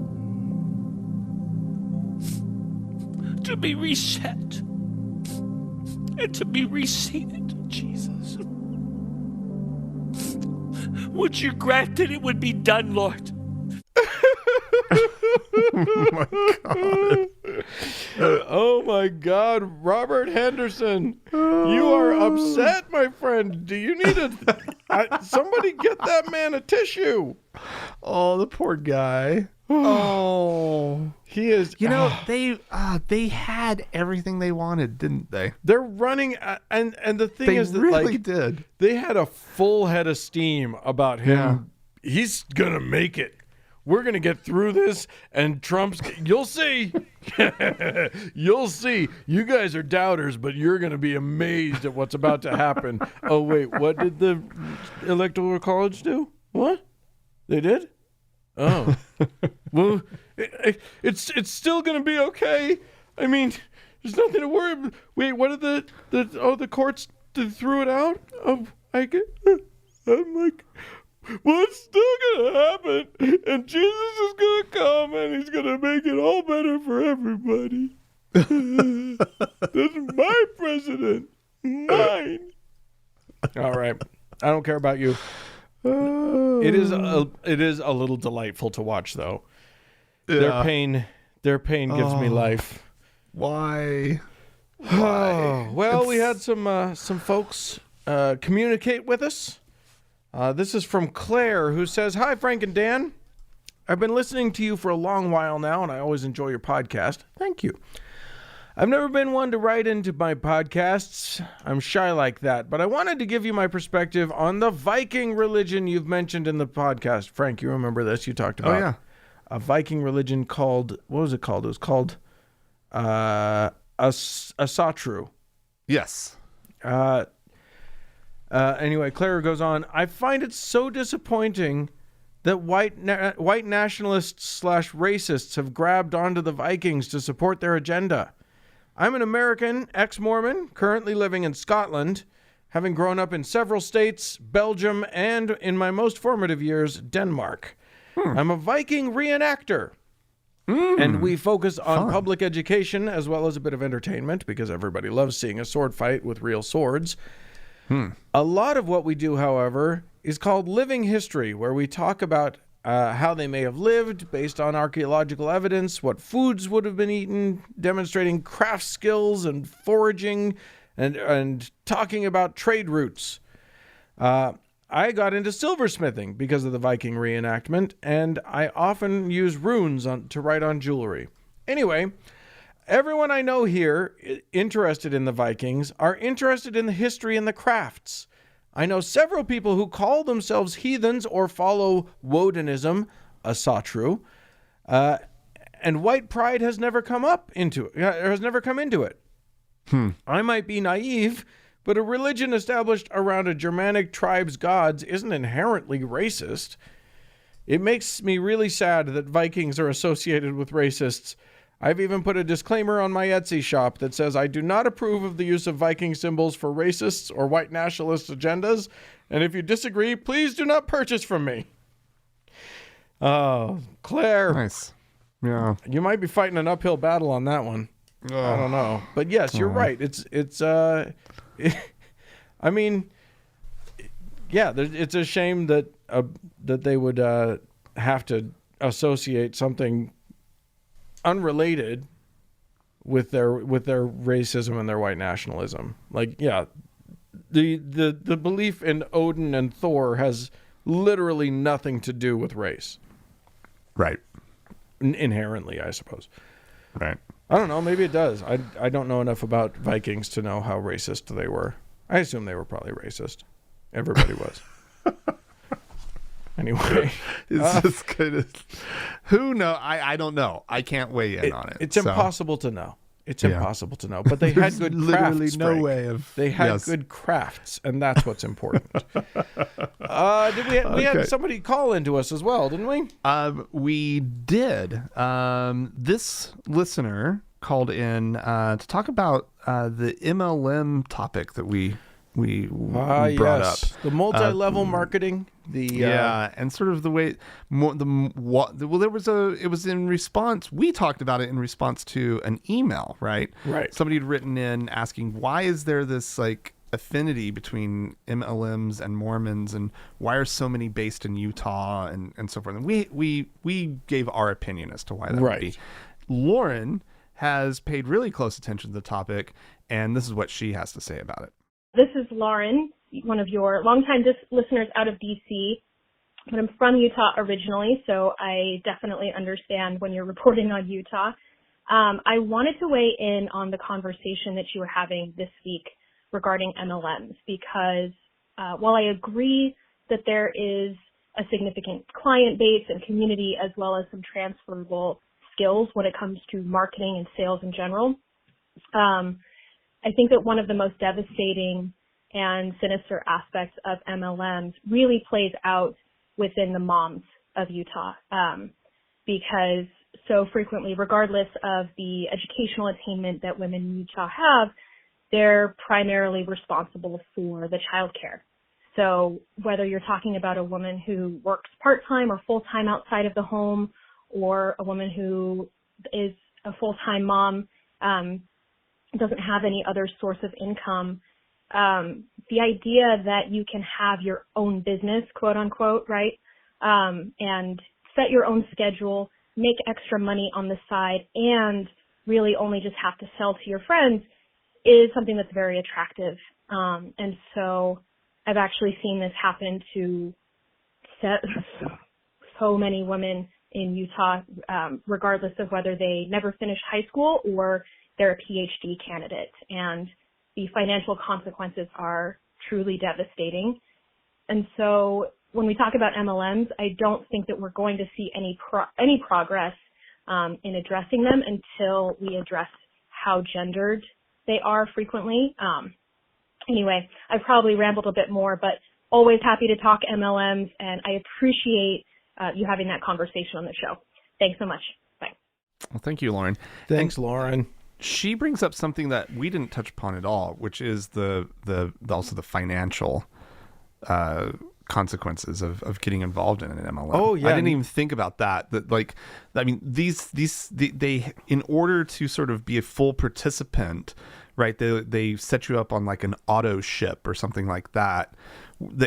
to be reset and to be reseated, Jesus. Would you grant that it would be done, Lord? Oh my God. Oh my God, Robert Henderson, you are upset, my friend. Do you need somebody get that man a tissue? Oh, the poor guy. Oh, he is. You know, they had everything they wanted, didn't they? They're running, and the thing is that really did. They had a full head of steam about him. Yeah. He's gonna make it. We're going to get through this, and you'll see. You'll see. You guys are doubters, but you're going to be amazed at what's about to happen. Oh, wait, what did the Electoral College do? What? They did? Oh. Well, it's still going to be okay. I mean, there's nothing to worry about. Wait, what did the courts threw it out? I'm like... Well, it's still going to happen, and Jesus is going to come, and he's going to make it all better for everybody. This is my president. Mine. All right. I don't care about you. It is a little delightful to watch, though. Yeah. Their pain gives me life. Why? Oh, well, we had some folks communicate with us. This is from Claire, who says, "Hi, Frank and Dan. I've been listening to you for a long while now, and I always enjoy your podcast. Thank you. I've never been one to write into my podcasts. I'm shy like that, but I wanted to give you my perspective on the Viking religion you've mentioned in the podcast." Frank, you remember this? You talked about a Viking religion called, what was it called? It was called Asatru. Yes. Anyway, Claire goes on, "I find it so disappointing that white nationalists / racists have grabbed onto the Vikings to support their agenda. I'm an American, ex-Mormon, currently living in Scotland, having grown up in several states, Belgium, and in my most formative years, Denmark. I'm a Viking reenactor. And we focus on public education as well as a bit of entertainment because everybody loves seeing a sword fight with real swords. A lot of what we do, however, is called living history, where we talk about how they may have lived based on archaeological evidence, what foods would have been eaten, demonstrating craft skills and foraging, and talking about trade routes. I got into silversmithing because of the Viking reenactment, and I often use runes to write on jewelry. Anyway, everyone I know here interested in the Vikings are interested in the history and the crafts. I know several people who call themselves heathens or follow Wodinism, Asatru, and white pride has never come into it. I might be naive, but a religion established around a Germanic tribe's gods isn't inherently racist. It makes me really sad that Vikings are associated with racists. I've even put a disclaimer on my Etsy shop that says I do not approve of the use of Viking symbols for racists or white nationalist agendas. And if you disagree, please do not purchase from me. Oh, Claire. Nice. Yeah. You might be fighting an uphill battle on that one. Oh. I don't know. But yes, you're right. I mean, yeah, it's a shame that they would have to associate something unrelated with their racism and their white nationalism. Like, yeah, the belief in Odin and Thor has literally nothing to do with race. Right. Inherently, I suppose. Right. I don't know. Maybe it does. I don't know enough about Vikings to know how racist they were. I assume they were probably racist. Everybody was. Anyway, it's just good as who know. I don't know. I can't weigh in on it. It's impossible to know. It's impossible to know. But they had good crafts. Literally no way of. They had good crafts, and that's what's important. We had somebody call into us as well, didn't we? We did. This listener called in to talk about the MLM topic that we brought up. The multi-level marketing. And sort of the way it was in response. We talked about it in response to an email, right? Right. Somebody had written in asking, why is there this like affinity between MLMs and Mormons, and why are so many based in Utah and so forth? And we gave our opinion as to why that would be. Lauren has paid really close attention to the topic, and this is what she has to say about it. This is Lauren, one of your longtime listeners out of DC, but I'm from Utah originally, so I definitely understand when you're reporting on Utah. I wanted to weigh in on the conversation that you were having this week regarding MLMs, because while I agree that there is a significant client base and community, as well as some transferable skills when it comes to marketing and sales in general, I think that one of the most devastating and sinister aspects of MLMs really plays out within the moms of Utah, because so frequently, regardless of the educational attainment that women in Utah have, they're primarily responsible for the child care. So whether you're talking about a woman who works part-time or full-time outside of the home, or a woman who is a full-time mom, doesn't have any other source of income, the idea that you can have your own business, quote unquote, right, and set your own schedule, make extra money on the side, and really only just have to sell to your friends is something that's very attractive. And so I've actually seen this happen to so many women in Utah, regardless of whether they never finished high school or they're a PhD candidate. And the financial consequences are truly devastating. And so when we talk about MLMs, I don't think that we're going to see any progress in addressing them until we address how gendered they are frequently. Anyway, I probably rambled a bit more, but always happy to talk MLMs, and I appreciate you having that conversation on the show. Thanks so much. Bye. Well, thank you, Lauren. Thanks, Lauren. She brings up something that we didn't touch upon at all, which is also the financial consequences of getting involved in an MLM. Oh yeah, I didn't even think about that. That they in order to sort of be a full participant, right? They set you up on like an auto ship or something like that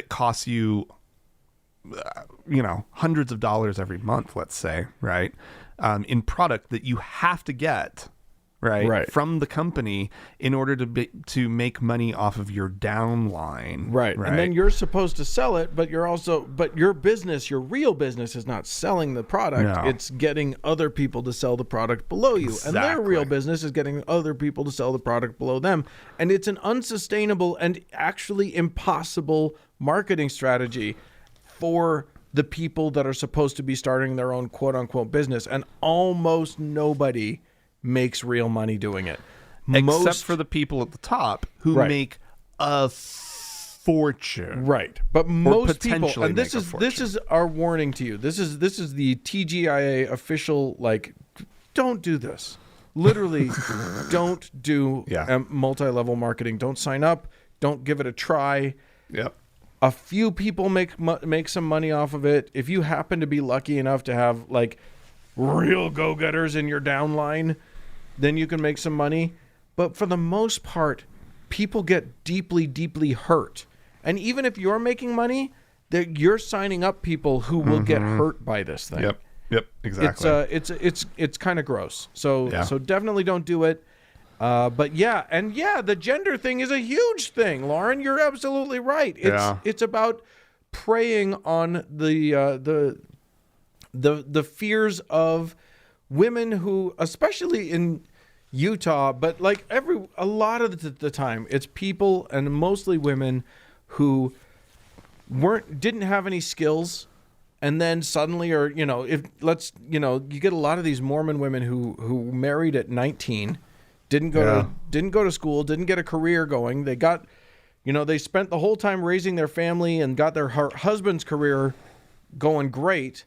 costs you, hundreds of dollars every month, let's say, right? In product that you have to get. Right, from the company in order to make money off of your downline. Right, and then you're supposed to sell it, but your business, your real business, is not selling the product. No. It's getting other people to sell the product below you, and their real business is getting other people to sell the product below them. And it's an unsustainable and actually impossible marketing strategy for the people that are supposed to be starting their own quote unquote business, and almost nobody makes real money doing it, except for the people at the top who make a fortune. Right, but most people, and this is our warning to you. This is the TGIA official don't do this. Literally, don't do Yeah. multi-level marketing. Don't sign up. Don't give it a try. Yep. A few people make some money off of it. If you happen to be lucky enough to have like real go-getters in your downline, then you can make some money. But for the most part, people get deeply, deeply hurt. And even if you're making money, you're signing up people who will get hurt by this thing. Yep. Exactly. It's kind of gross. So Yeah. so definitely don't do it. But the gender thing is a huge thing, Lauren. You're absolutely right. It's about preying on the fears of women who, especially in Utah, but like a lot of the time, it's people and mostly women who didn't have any skills, and then suddenly, or you get a lot of these Mormon women who married at 19, didn't go to school, didn't get a career going. They got, they spent the whole time raising their family and got their husband's career going great,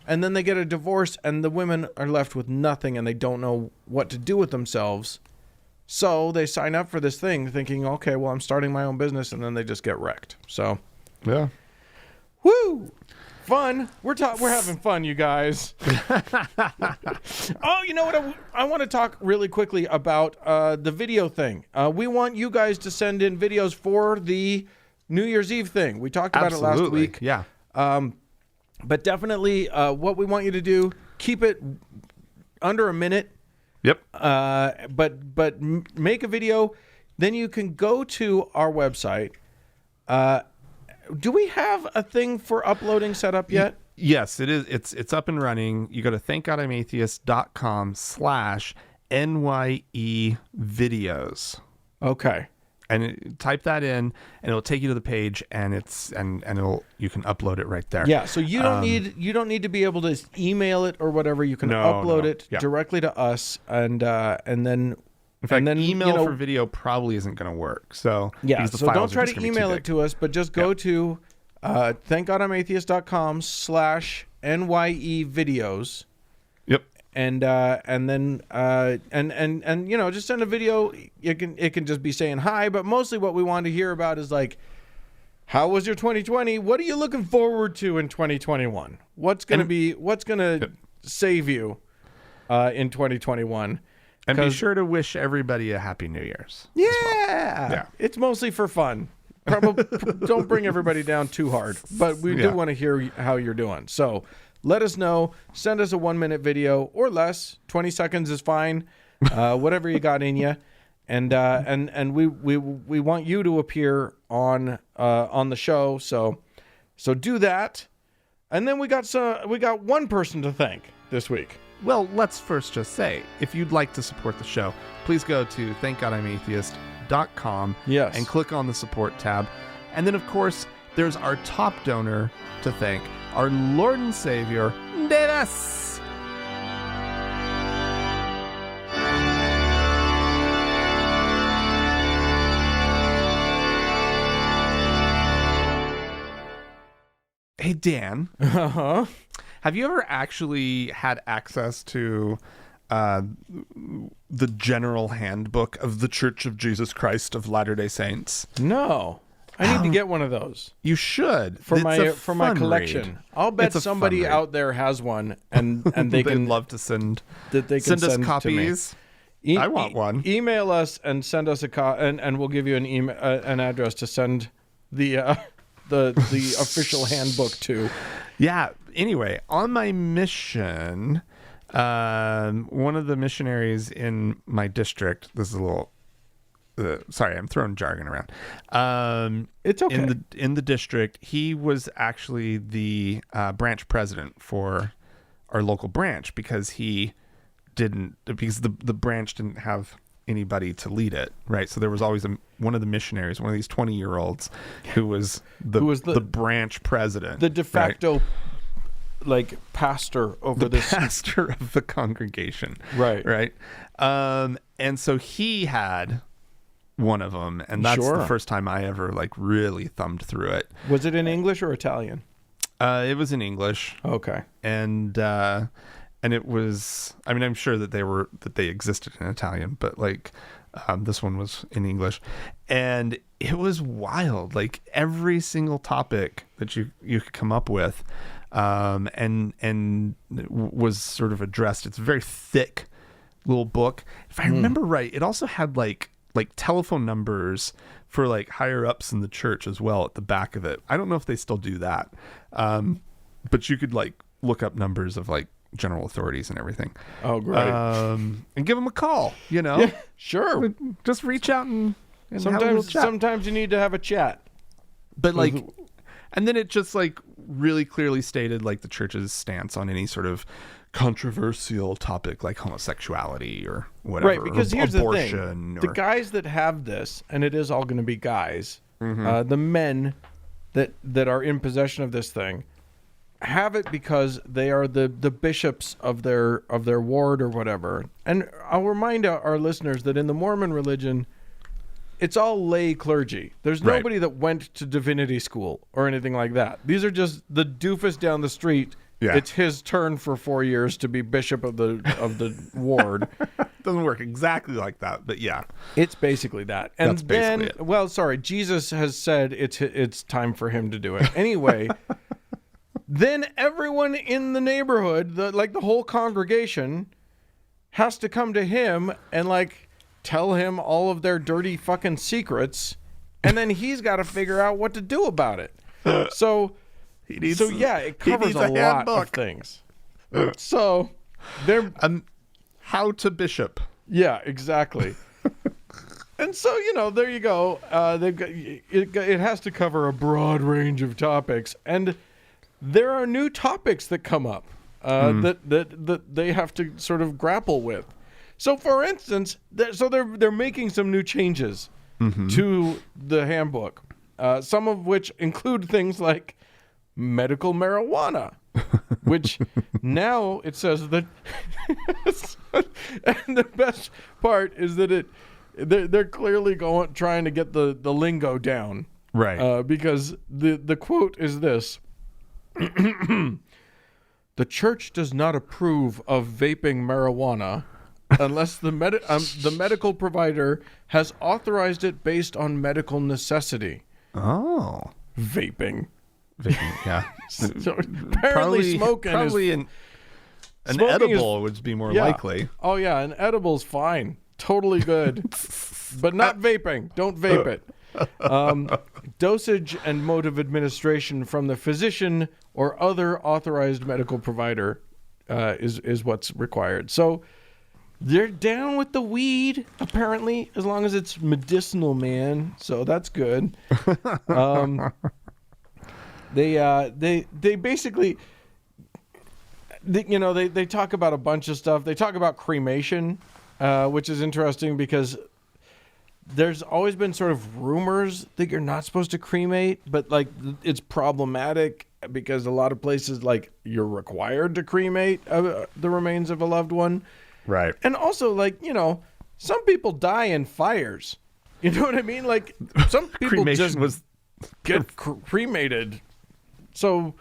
and then they get a divorce, and the women are left with nothing, and they don't know what to do with themselves. So they sign up for this thing thinking, okay, well, I'm starting my own business, and then they just get wrecked. So, Yeah. woo! Fun. We're having fun, you guys. Oh, you know what? I want to talk really quickly about the video thing. We want you guys to send in videos for the New Year's Eve thing. We talked about it last week. Yeah. But definitely what we want you to do, keep it under a minute. Yep. But make a video. Then you can go to our website. Do we have a thing for uploading set up yet? Yes, it is. It's up and running. You go to thankgodimatheist.com/NYE videos. Okay. And type that in, and it'll take you to the page, and you can upload it right there. Yeah, so you don't need to be able to email it or whatever. You can upload it directly to us, and then in fact, then, email for video probably isn't going to work. So yeah, so don't try to email it to us, but just go to thankgodimatheist.com/NYE videos. Yep. And then just send a video. It can just be saying hi, but mostly what we want to hear about is like, how was your 2020? What are you looking forward to in 2021? What's gonna save you in 2021? And be sure to wish everybody a happy New Year's. Yeah, Yeah. It's mostly for fun. Probably don't bring everybody down too hard, but we do want to hear how you're doing. So let us know. Send us a 1-minute video or less. 20 seconds is fine. Whatever you got in you, and we want you to appear on the show. So do that, and then we got one person to thank this week. Well, let's first just say, if you'd like to support the show, please go to thankgodimatheist.com and click on the support tab. And then, of course, there's our top donor to thank, our Lord and Savior, Davis. Hey, Dan. Uh-huh. Have you ever actually had access to the general handbook of the Church of Jesus Christ of Latter-day Saints? No. I need to get one of those. You should. For my collection. Read. I'll bet somebody out there has one and they can love to send us copies. I want one. Email us and send us and we'll give you an email an address to send the official handbook to. Yeah. Anyway, on my mission, one of the missionaries in my district, this is a little, sorry, I'm throwing jargon around. It's okay. In the district, he was actually the branch president for our local branch because the branch didn't have anybody to lead it, right? So there was always one of the missionaries, one of these 20-year-olds who was the branch president, the de facto pastor over this pastor of the congregation, right. And so he had one of them, and that's the first time I ever really thumbed through it. Was it in English or Italian? It was in English. Okay. And it was, I mean, I'm sure that they existed in Italian, but like this one was in English, and it was wild. Like every single topic that you could come up with, and was sort of addressed. It's a very thick little book. If I remember right, it also had like telephone numbers for like higher ups in the church as well at the back of it. I don't know if they still do that, but you could like look up numbers of like general authorities and everything. Oh, great. And give them a call, you know? Yeah, sure. Just reach out and have a little chat. Sometimes you need to have a chat. But like, and then it just like really clearly stated like the church's stance on any sort of controversial topic like homosexuality or whatever. Right, because here's abortion, the thing. The guys that have this, and it is all going to be guys, the men that are in possession of this thing, have it because they are the bishops of their ward or whatever. And I'll remind our listeners that in the Mormon religion, it's all lay clergy. There's nobody that went to divinity school or anything like that. These are just the doofus down the street. Yeah. It's his turn for 4 years to be bishop of the ward. Doesn't work exactly like that, but yeah. It's basically that. And that's basically it. Well, sorry, Jesus has said it's time for him to do it. Anyway, then everyone in the neighborhood, the whole congregation, has to come to him and like tell him all of their dirty fucking secrets, and then he's got to figure out what to do about it. So it covers a lot of things. So they're how to bishop. Yeah, exactly. And so, there you go. They've got it has to cover a broad range of topics, and there are new topics that come up that they have to sort of grapple with. So, for instance, they're making some new changes to the handbook, some of which include things like medical marijuana, which now it says that. And the best part is that they're clearly trying to get the lingo down, right? Because the quote is this. The church does not approve of vaping marijuana unless the medical provider has authorized it based on medical necessity. Oh. Vaping, yeah. So apparently smoking an edible would be more likely. Oh, yeah, an edible's fine. Totally good. But not vaping. Don't vape it. Dosage and mode of administration from the physician or other authorized medical provider is what's required. So they're down with the weed, apparently, as long as it's medicinal, man. So that's good. They basically, they talk about a bunch of stuff. They talk about cremation, which is interesting because there's always been sort of rumors that you're not supposed to cremate, but like it's problematic because a lot of places like you're required to cremate the remains of a loved one. Right. And also like, some people die in fires. You know what I mean? Like some people get cremated. So,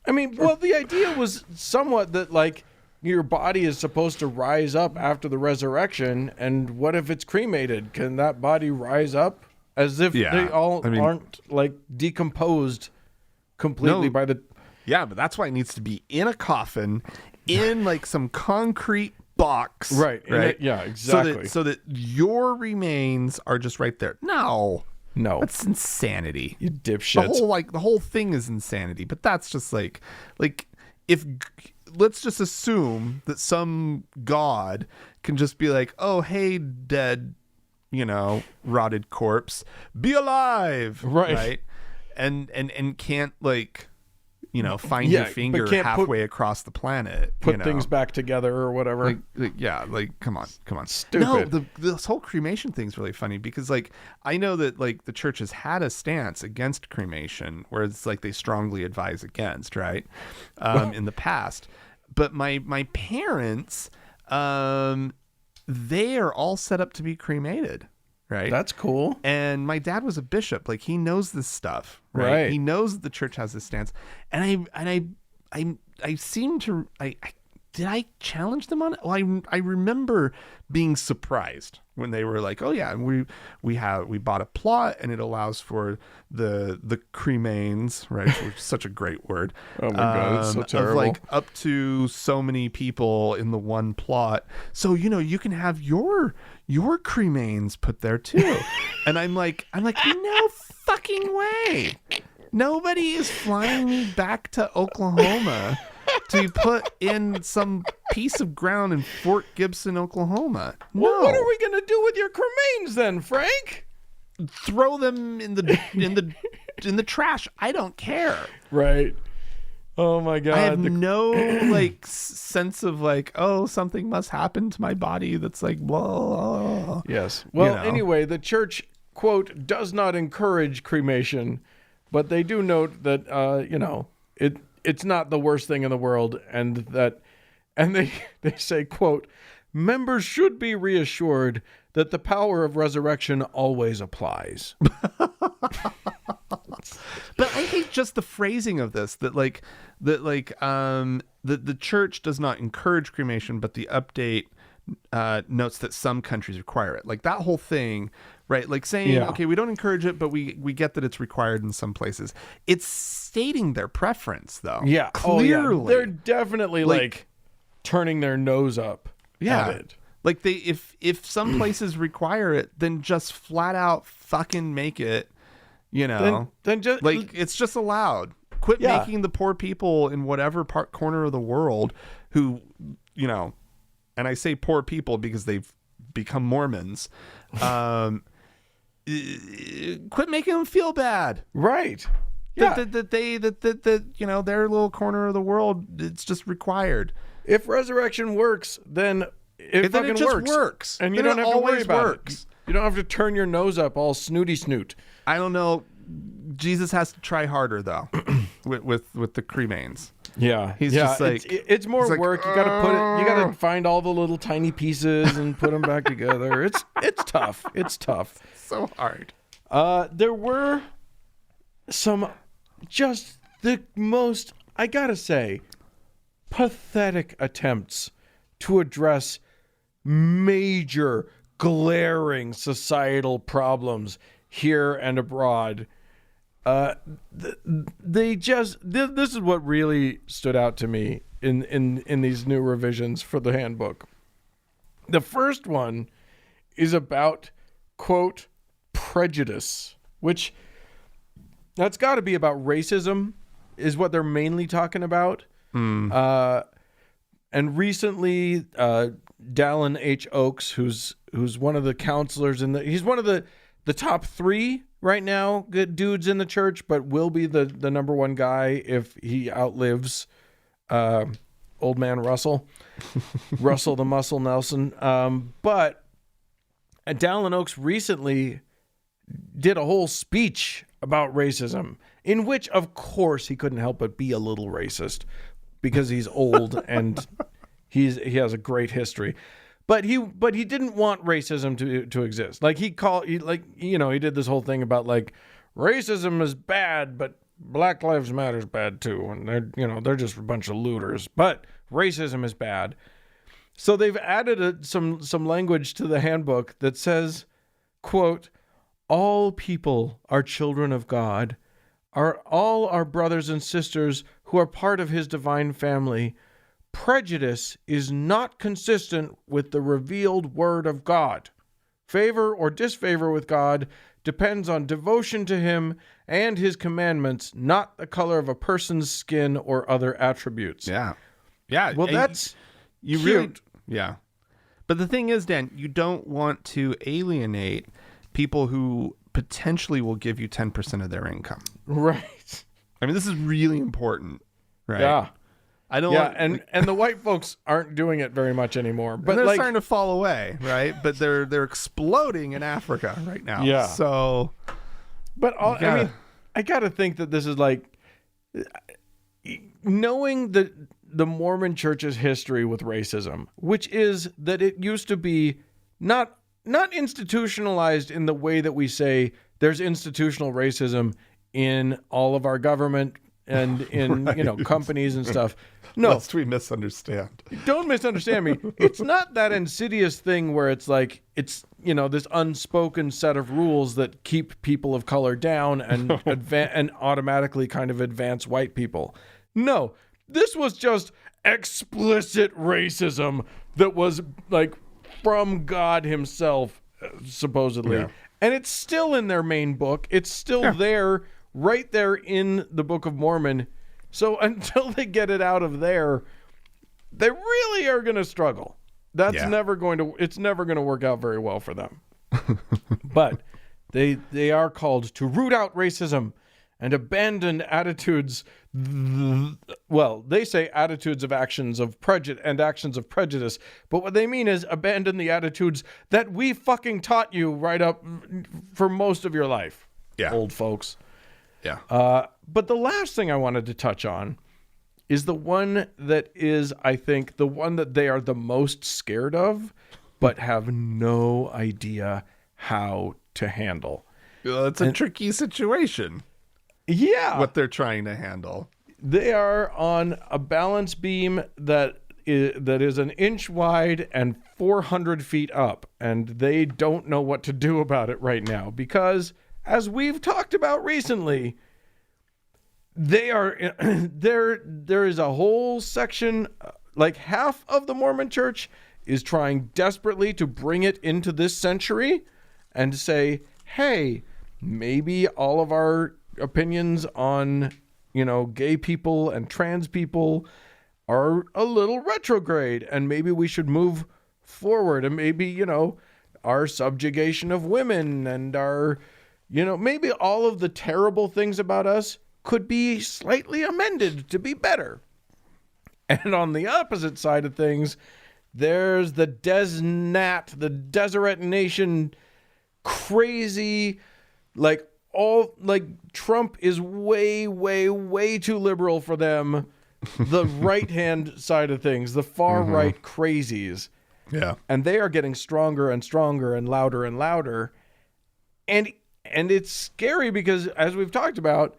I mean, well, the idea was somewhat that like your body is supposed to rise up after the resurrection, and what if it's cremated? Can that body rise up as if they aren't like decomposed completely by the... Yeah, but that's why it needs to be in a coffin, in like some concrete box. Right. Yeah, exactly. So that your remains are just right there. No, that's insanity. You dipshits. The whole thing is insanity. But that's just like if let's just assume that some god can just be like, oh, hey, dead, rotted corpse, be alive, right? And can't like, find your finger halfway across the planet, put things back together or whatever. Come on, stupid. No, this whole cremation thing's really funny because like I know that like the church has had a stance against cremation where it's like they strongly advise against, right? In the past, but my parents, they are all set up to be cremated. Right. That's cool. And my dad was a bishop. Like he knows this stuff. Right. He knows that the church has this stance. And I did I challenge them on it? Well, I remember being surprised when they were like, "Oh yeah, we bought a plot and it allows for the cremains, right? Which is such a great word. Oh my God, it's so terrible. Of like up to so many people in the one plot. So, you can have your cremains put there too." And I'm like, no fucking way. Nobody is flying me back to Oklahoma to be put in some piece of ground in Fort Gibson, Oklahoma. No. Well, what are we gonna do with your cremains then, Frank? Throw them in the trash. I don't care. Right. Oh my God. I have no sense of something must happen to my body that's like, blah. Yes. Well, anyway, the church, quote, does not encourage cremation, but they do note that it's not the worst thing in the world, and they say, quote, members should be reassured that the power of resurrection always applies. But I hate just the phrasing of this, that the church does not encourage cremation, but the update notes that some countries require it. Like that whole thing, right? Like saying, okay, we don't encourage it, but we get that it's required in some places. It's stating their preference, though. Yeah, clearly. Oh, yeah. They're definitely like turning their nose up at it. Like if some places require it, then just flat out fucking make it. Then just it's just allowed. Quit making the poor people in whatever corner of the world who, and I say poor people because they've become Mormons. Quit making them feel bad. Right. Yeah. That their little corner of the world, it's just required. If resurrection works, then it just works. And you don't have to worry about it. You don't have to turn your nose up all snooty snoot. I don't know. Jesus has to try harder though, with the cremains. Yeah, he's just like it's more work. You gotta put it. You gotta find all the little tiny pieces and put them back together. It's tough. It's tough. So hard. There were some just the most, I gotta say, pathetic attempts to address major, glaring societal problems here and abroad. This is what really stood out to me in these new revisions for the handbook. The first one is about, quote, prejudice, which that's got to be about racism, is what they're mainly talking about. And recently, Dallin H. Oaks, who's one of the counselors he's one of the top 3 right now, good dudes in the church, but will be the number one guy if he outlives old man Russell the Muscle Nelson. But Dallin Oaks recently did a whole speech about racism, in which, of course, he couldn't help but be a little racist because he's old and he has a great history. But he didn't want racism to exist. Like he did this whole thing about like racism is bad, but Black Lives Matter is bad too, and they're just a bunch of looters. But racism is bad. So they've added some language to the handbook that says, quote, all people are children of God, are all our brothers and sisters who are part of his divine family. Prejudice is not consistent with the revealed word of God. Favor or disfavor with God depends on devotion to him and his commandments, not the color of a person's skin or other attributes. Yeah. Well, that's you cute. Really, yeah. But the thing is, Dan, you don't want to alienate people who potentially will give you 10% of their income. Right. I mean, this is really important, right? Yeah. I don't. Yeah, and the white folks aren't doing it very much anymore. But they're starting to fall away, right? But they're exploding in Africa right now. Yeah. So, but I gotta think that this is like knowing the Mormon Church's history with racism, which is that it used to be not institutionalized in the way that we say there's institutional racism in all of our government and in companies and stuff. No, lest we misunderstand. Don't misunderstand me. It's not that insidious thing where it's like it's this unspoken set of rules that keep people of color down and and automatically kind of advance white people. No, this was just explicit racism that was like from God himself, supposedly. Yeah. And it's still in their main book. It's still there, right there in the Book of Mormon. So until they get it out of there, they really are going to struggle. It's never going to work out very well for them. But they are called to root out racism and abandon attitudes. Well, they say attitudes of actions of prejudice and actions of prejudice, but what they mean is abandon the attitudes that we fucking taught you right up for most of your life, old folks. Yeah. But the last thing I wanted to touch on is the one that is, I think, the one that they are the most scared of, but have no idea how to handle. Well, it's a tricky situation. Yeah. What they're trying to handle. They are on a balance beam that is an inch wide and 400 feet up, and they don't know what to do about it right now because, as we've talked about recently, there is a whole section, like half of the Mormon Church is trying desperately to bring it into this century and say, hey, maybe all of our opinions on, gay people and trans people are a little retrograde, and maybe we should move forward, and maybe, our subjugation of women and our, maybe all of the terrible things about us could be slightly amended to be better. And on the opposite side of things, there's the Desnat, the Deseret Nation, crazy, Trump is way, way, way too liberal for them. The right-hand side of things, the far-right crazies. Yeah. And they are getting stronger and stronger and louder. And it's scary because, as we've talked about,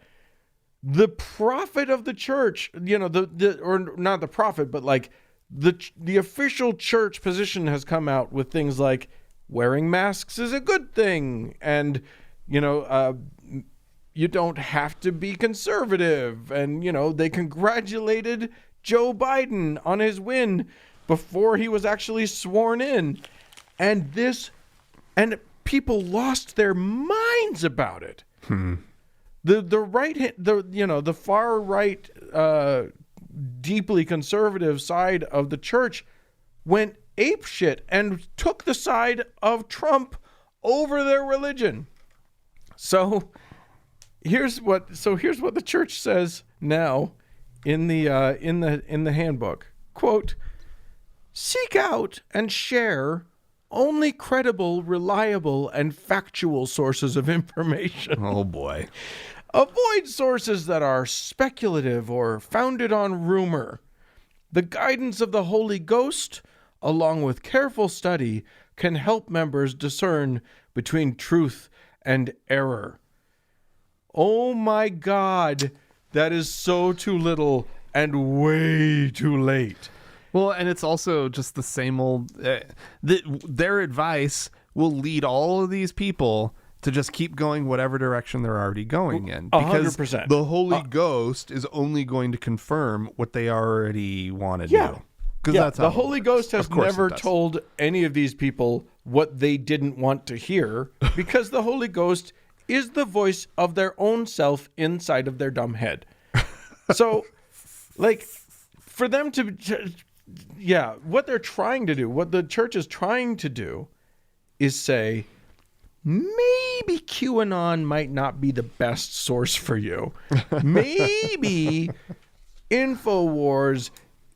the prophet of the church, or not the prophet, but like the official church position has come out with things like wearing masks is a good thing. And, you don't have to be conservative. And, they congratulated Joe Biden on his win before he was actually sworn in. And people lost their minds about it. The far right, deeply conservative side of the church went apeshit and took the side of Trump over their religion. So here's what the church says now in the handbook. Quote, seek out and share only credible, reliable, and factual sources of information. Oh boy. Avoid sources that are speculative or founded on rumor. The guidance of the Holy Ghost, along with careful study, can help members discern between truth and error. Oh my God, that is so too little and way too late. Well, and it's also just the same old, their advice will lead all of these people to just keep going whatever direction they're already going in. Because 100%. The Holy Ghost is only going to confirm what they already want to do. Because that's how the Holy Ghost has never told any of these people what they didn't want to hear, because the Holy Ghost is the voice of their own self inside of their dumb head. So, for them what they're trying to do, what the church is trying to do is say, maybe QAnon might not be the best source for you. Maybe InfoWars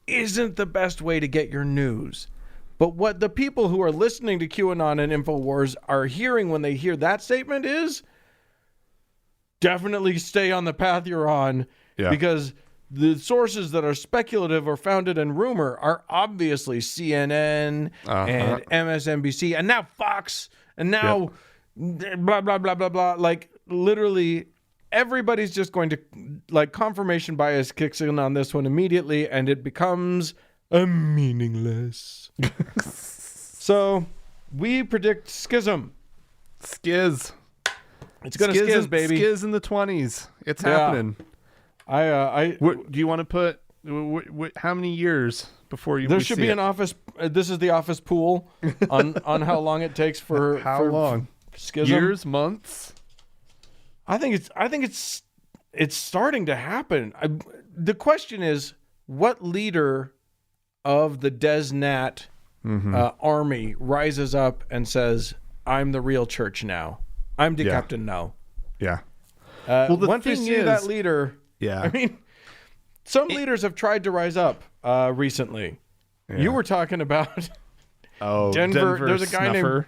isn't the best way to get your news. But what the people who are listening to QAnon and InfoWars are hearing when they hear that statement is, definitely stay on the path you're on, because the sources that are speculative or founded in rumor are obviously CNN and MSNBC and now Fox and now blah, blah, blah, blah, blah. Like literally everybody's just going to, like, confirmation bias kicks in on this one immediately, and it becomes meaningless. So we predict schism. Skiz. It's gonna skiz, baby. Skiz in the 20s. It's happening. What do you want to put? How many years before you? There should be an office. This is the office pool on how long it takes for how long? Schism. Years, months. I think it's starting to happen. The question is, what leader of the Des Nat army rises up and says, "I'm the real church now. I'm the captain now." Yeah. Once we see that leader, yeah. I mean, some leaders have tried to rise up recently. Yeah. You were talking about Denver. There's a guy named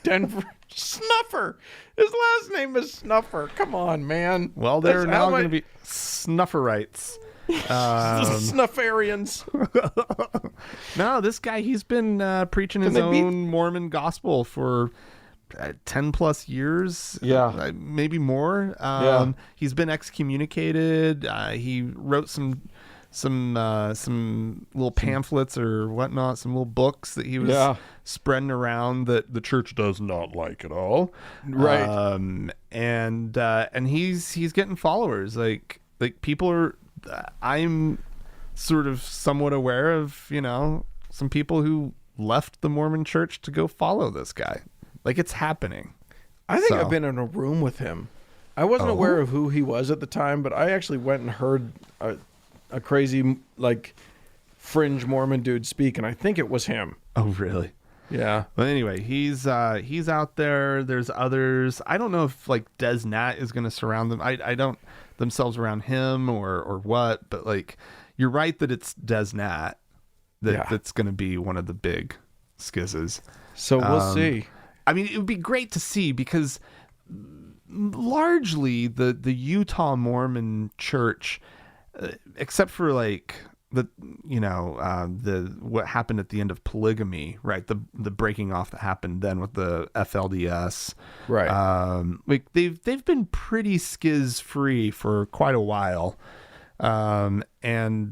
Denver Snuffer. His last name is Snuffer. Come on, man. Well, they're now going to be Snufferites. Snuffarians. No, this guy, he's been preaching his own Mormon gospel for 10 plus years. Yeah. Maybe more. He's been excommunicated. He wrote some little pamphlets or whatnot, some little books that he was spreading around that the church does not like at all. Right. And he's getting followers. Like people are, I'm sort of somewhat aware of, some people who left the Mormon church to go follow this guy. Like, it's happening. I think I've been in a room with him. I wasn't aware of who he was at the time, but I actually went and heard a crazy, like, fringe Mormon dude speak, and I think it was him. Oh, really? Yeah. But anyway, he's out there. There's others. I don't know if, like, Des Nat is going to surround them. I don't themselves around him or what, but, like, you're right that it's Des Nat that's going to be one of the big skizzes. So we'll see. I mean, it would be great to see because largely the Utah Mormon church, except for like the what happened at the end of polygamy, right? The breaking off that happened then with the FLDS, right? Like they've been pretty skiz free for quite a while. I mean,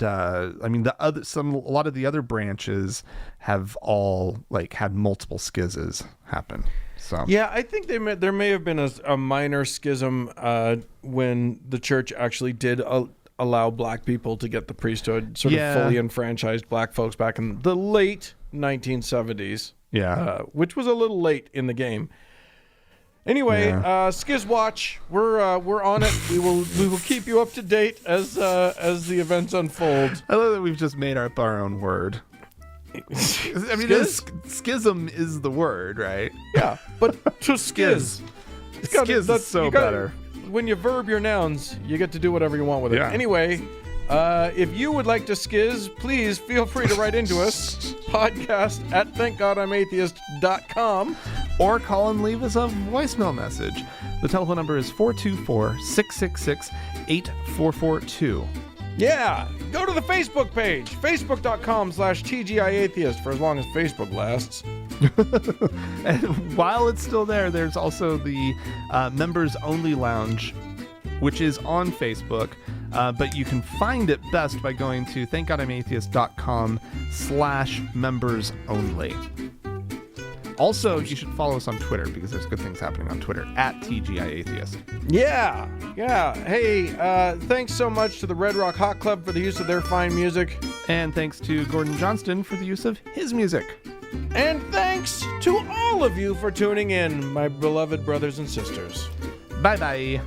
a lot of the other branches have all like had multiple skizzes happen. So yeah, I think there may have been a minor schism when the church actually did allow black people to get the priesthood, sort of fully enfranchised black folks back in the late 1970s. Yeah, which was a little late in the game. Anyway, Skiz Watch, we're on it. We will keep you up to date as the events unfold. I love that we've just made up our own word. I mean, schism is the word, right? Yeah, but to skiz. Skiz is so better. When you verb your nouns, you get to do whatever you want with it. Anyway, if you would like to skiz, please feel free to write into us. Podcast at thankgodimatheist.com. Or call and leave us a voicemail message. The telephone number is 424-666-8442. Yeah, go to the Facebook page, facebook.com/TGIAtheist for as long as Facebook lasts. And while it's still there, there's also the Members Only Lounge, which is on Facebook, but you can find it best by going to thankgodimatheist.com/members only. Also, you should follow us on Twitter because there's good things happening on Twitter at TGIAtheist. Yeah. Hey, thanks so much to the Red Rock Hot Club for the use of their fine music. And thanks to Gordon Johnston for the use of his music. And thanks to all of you for tuning in, my beloved brothers and sisters. Bye-bye.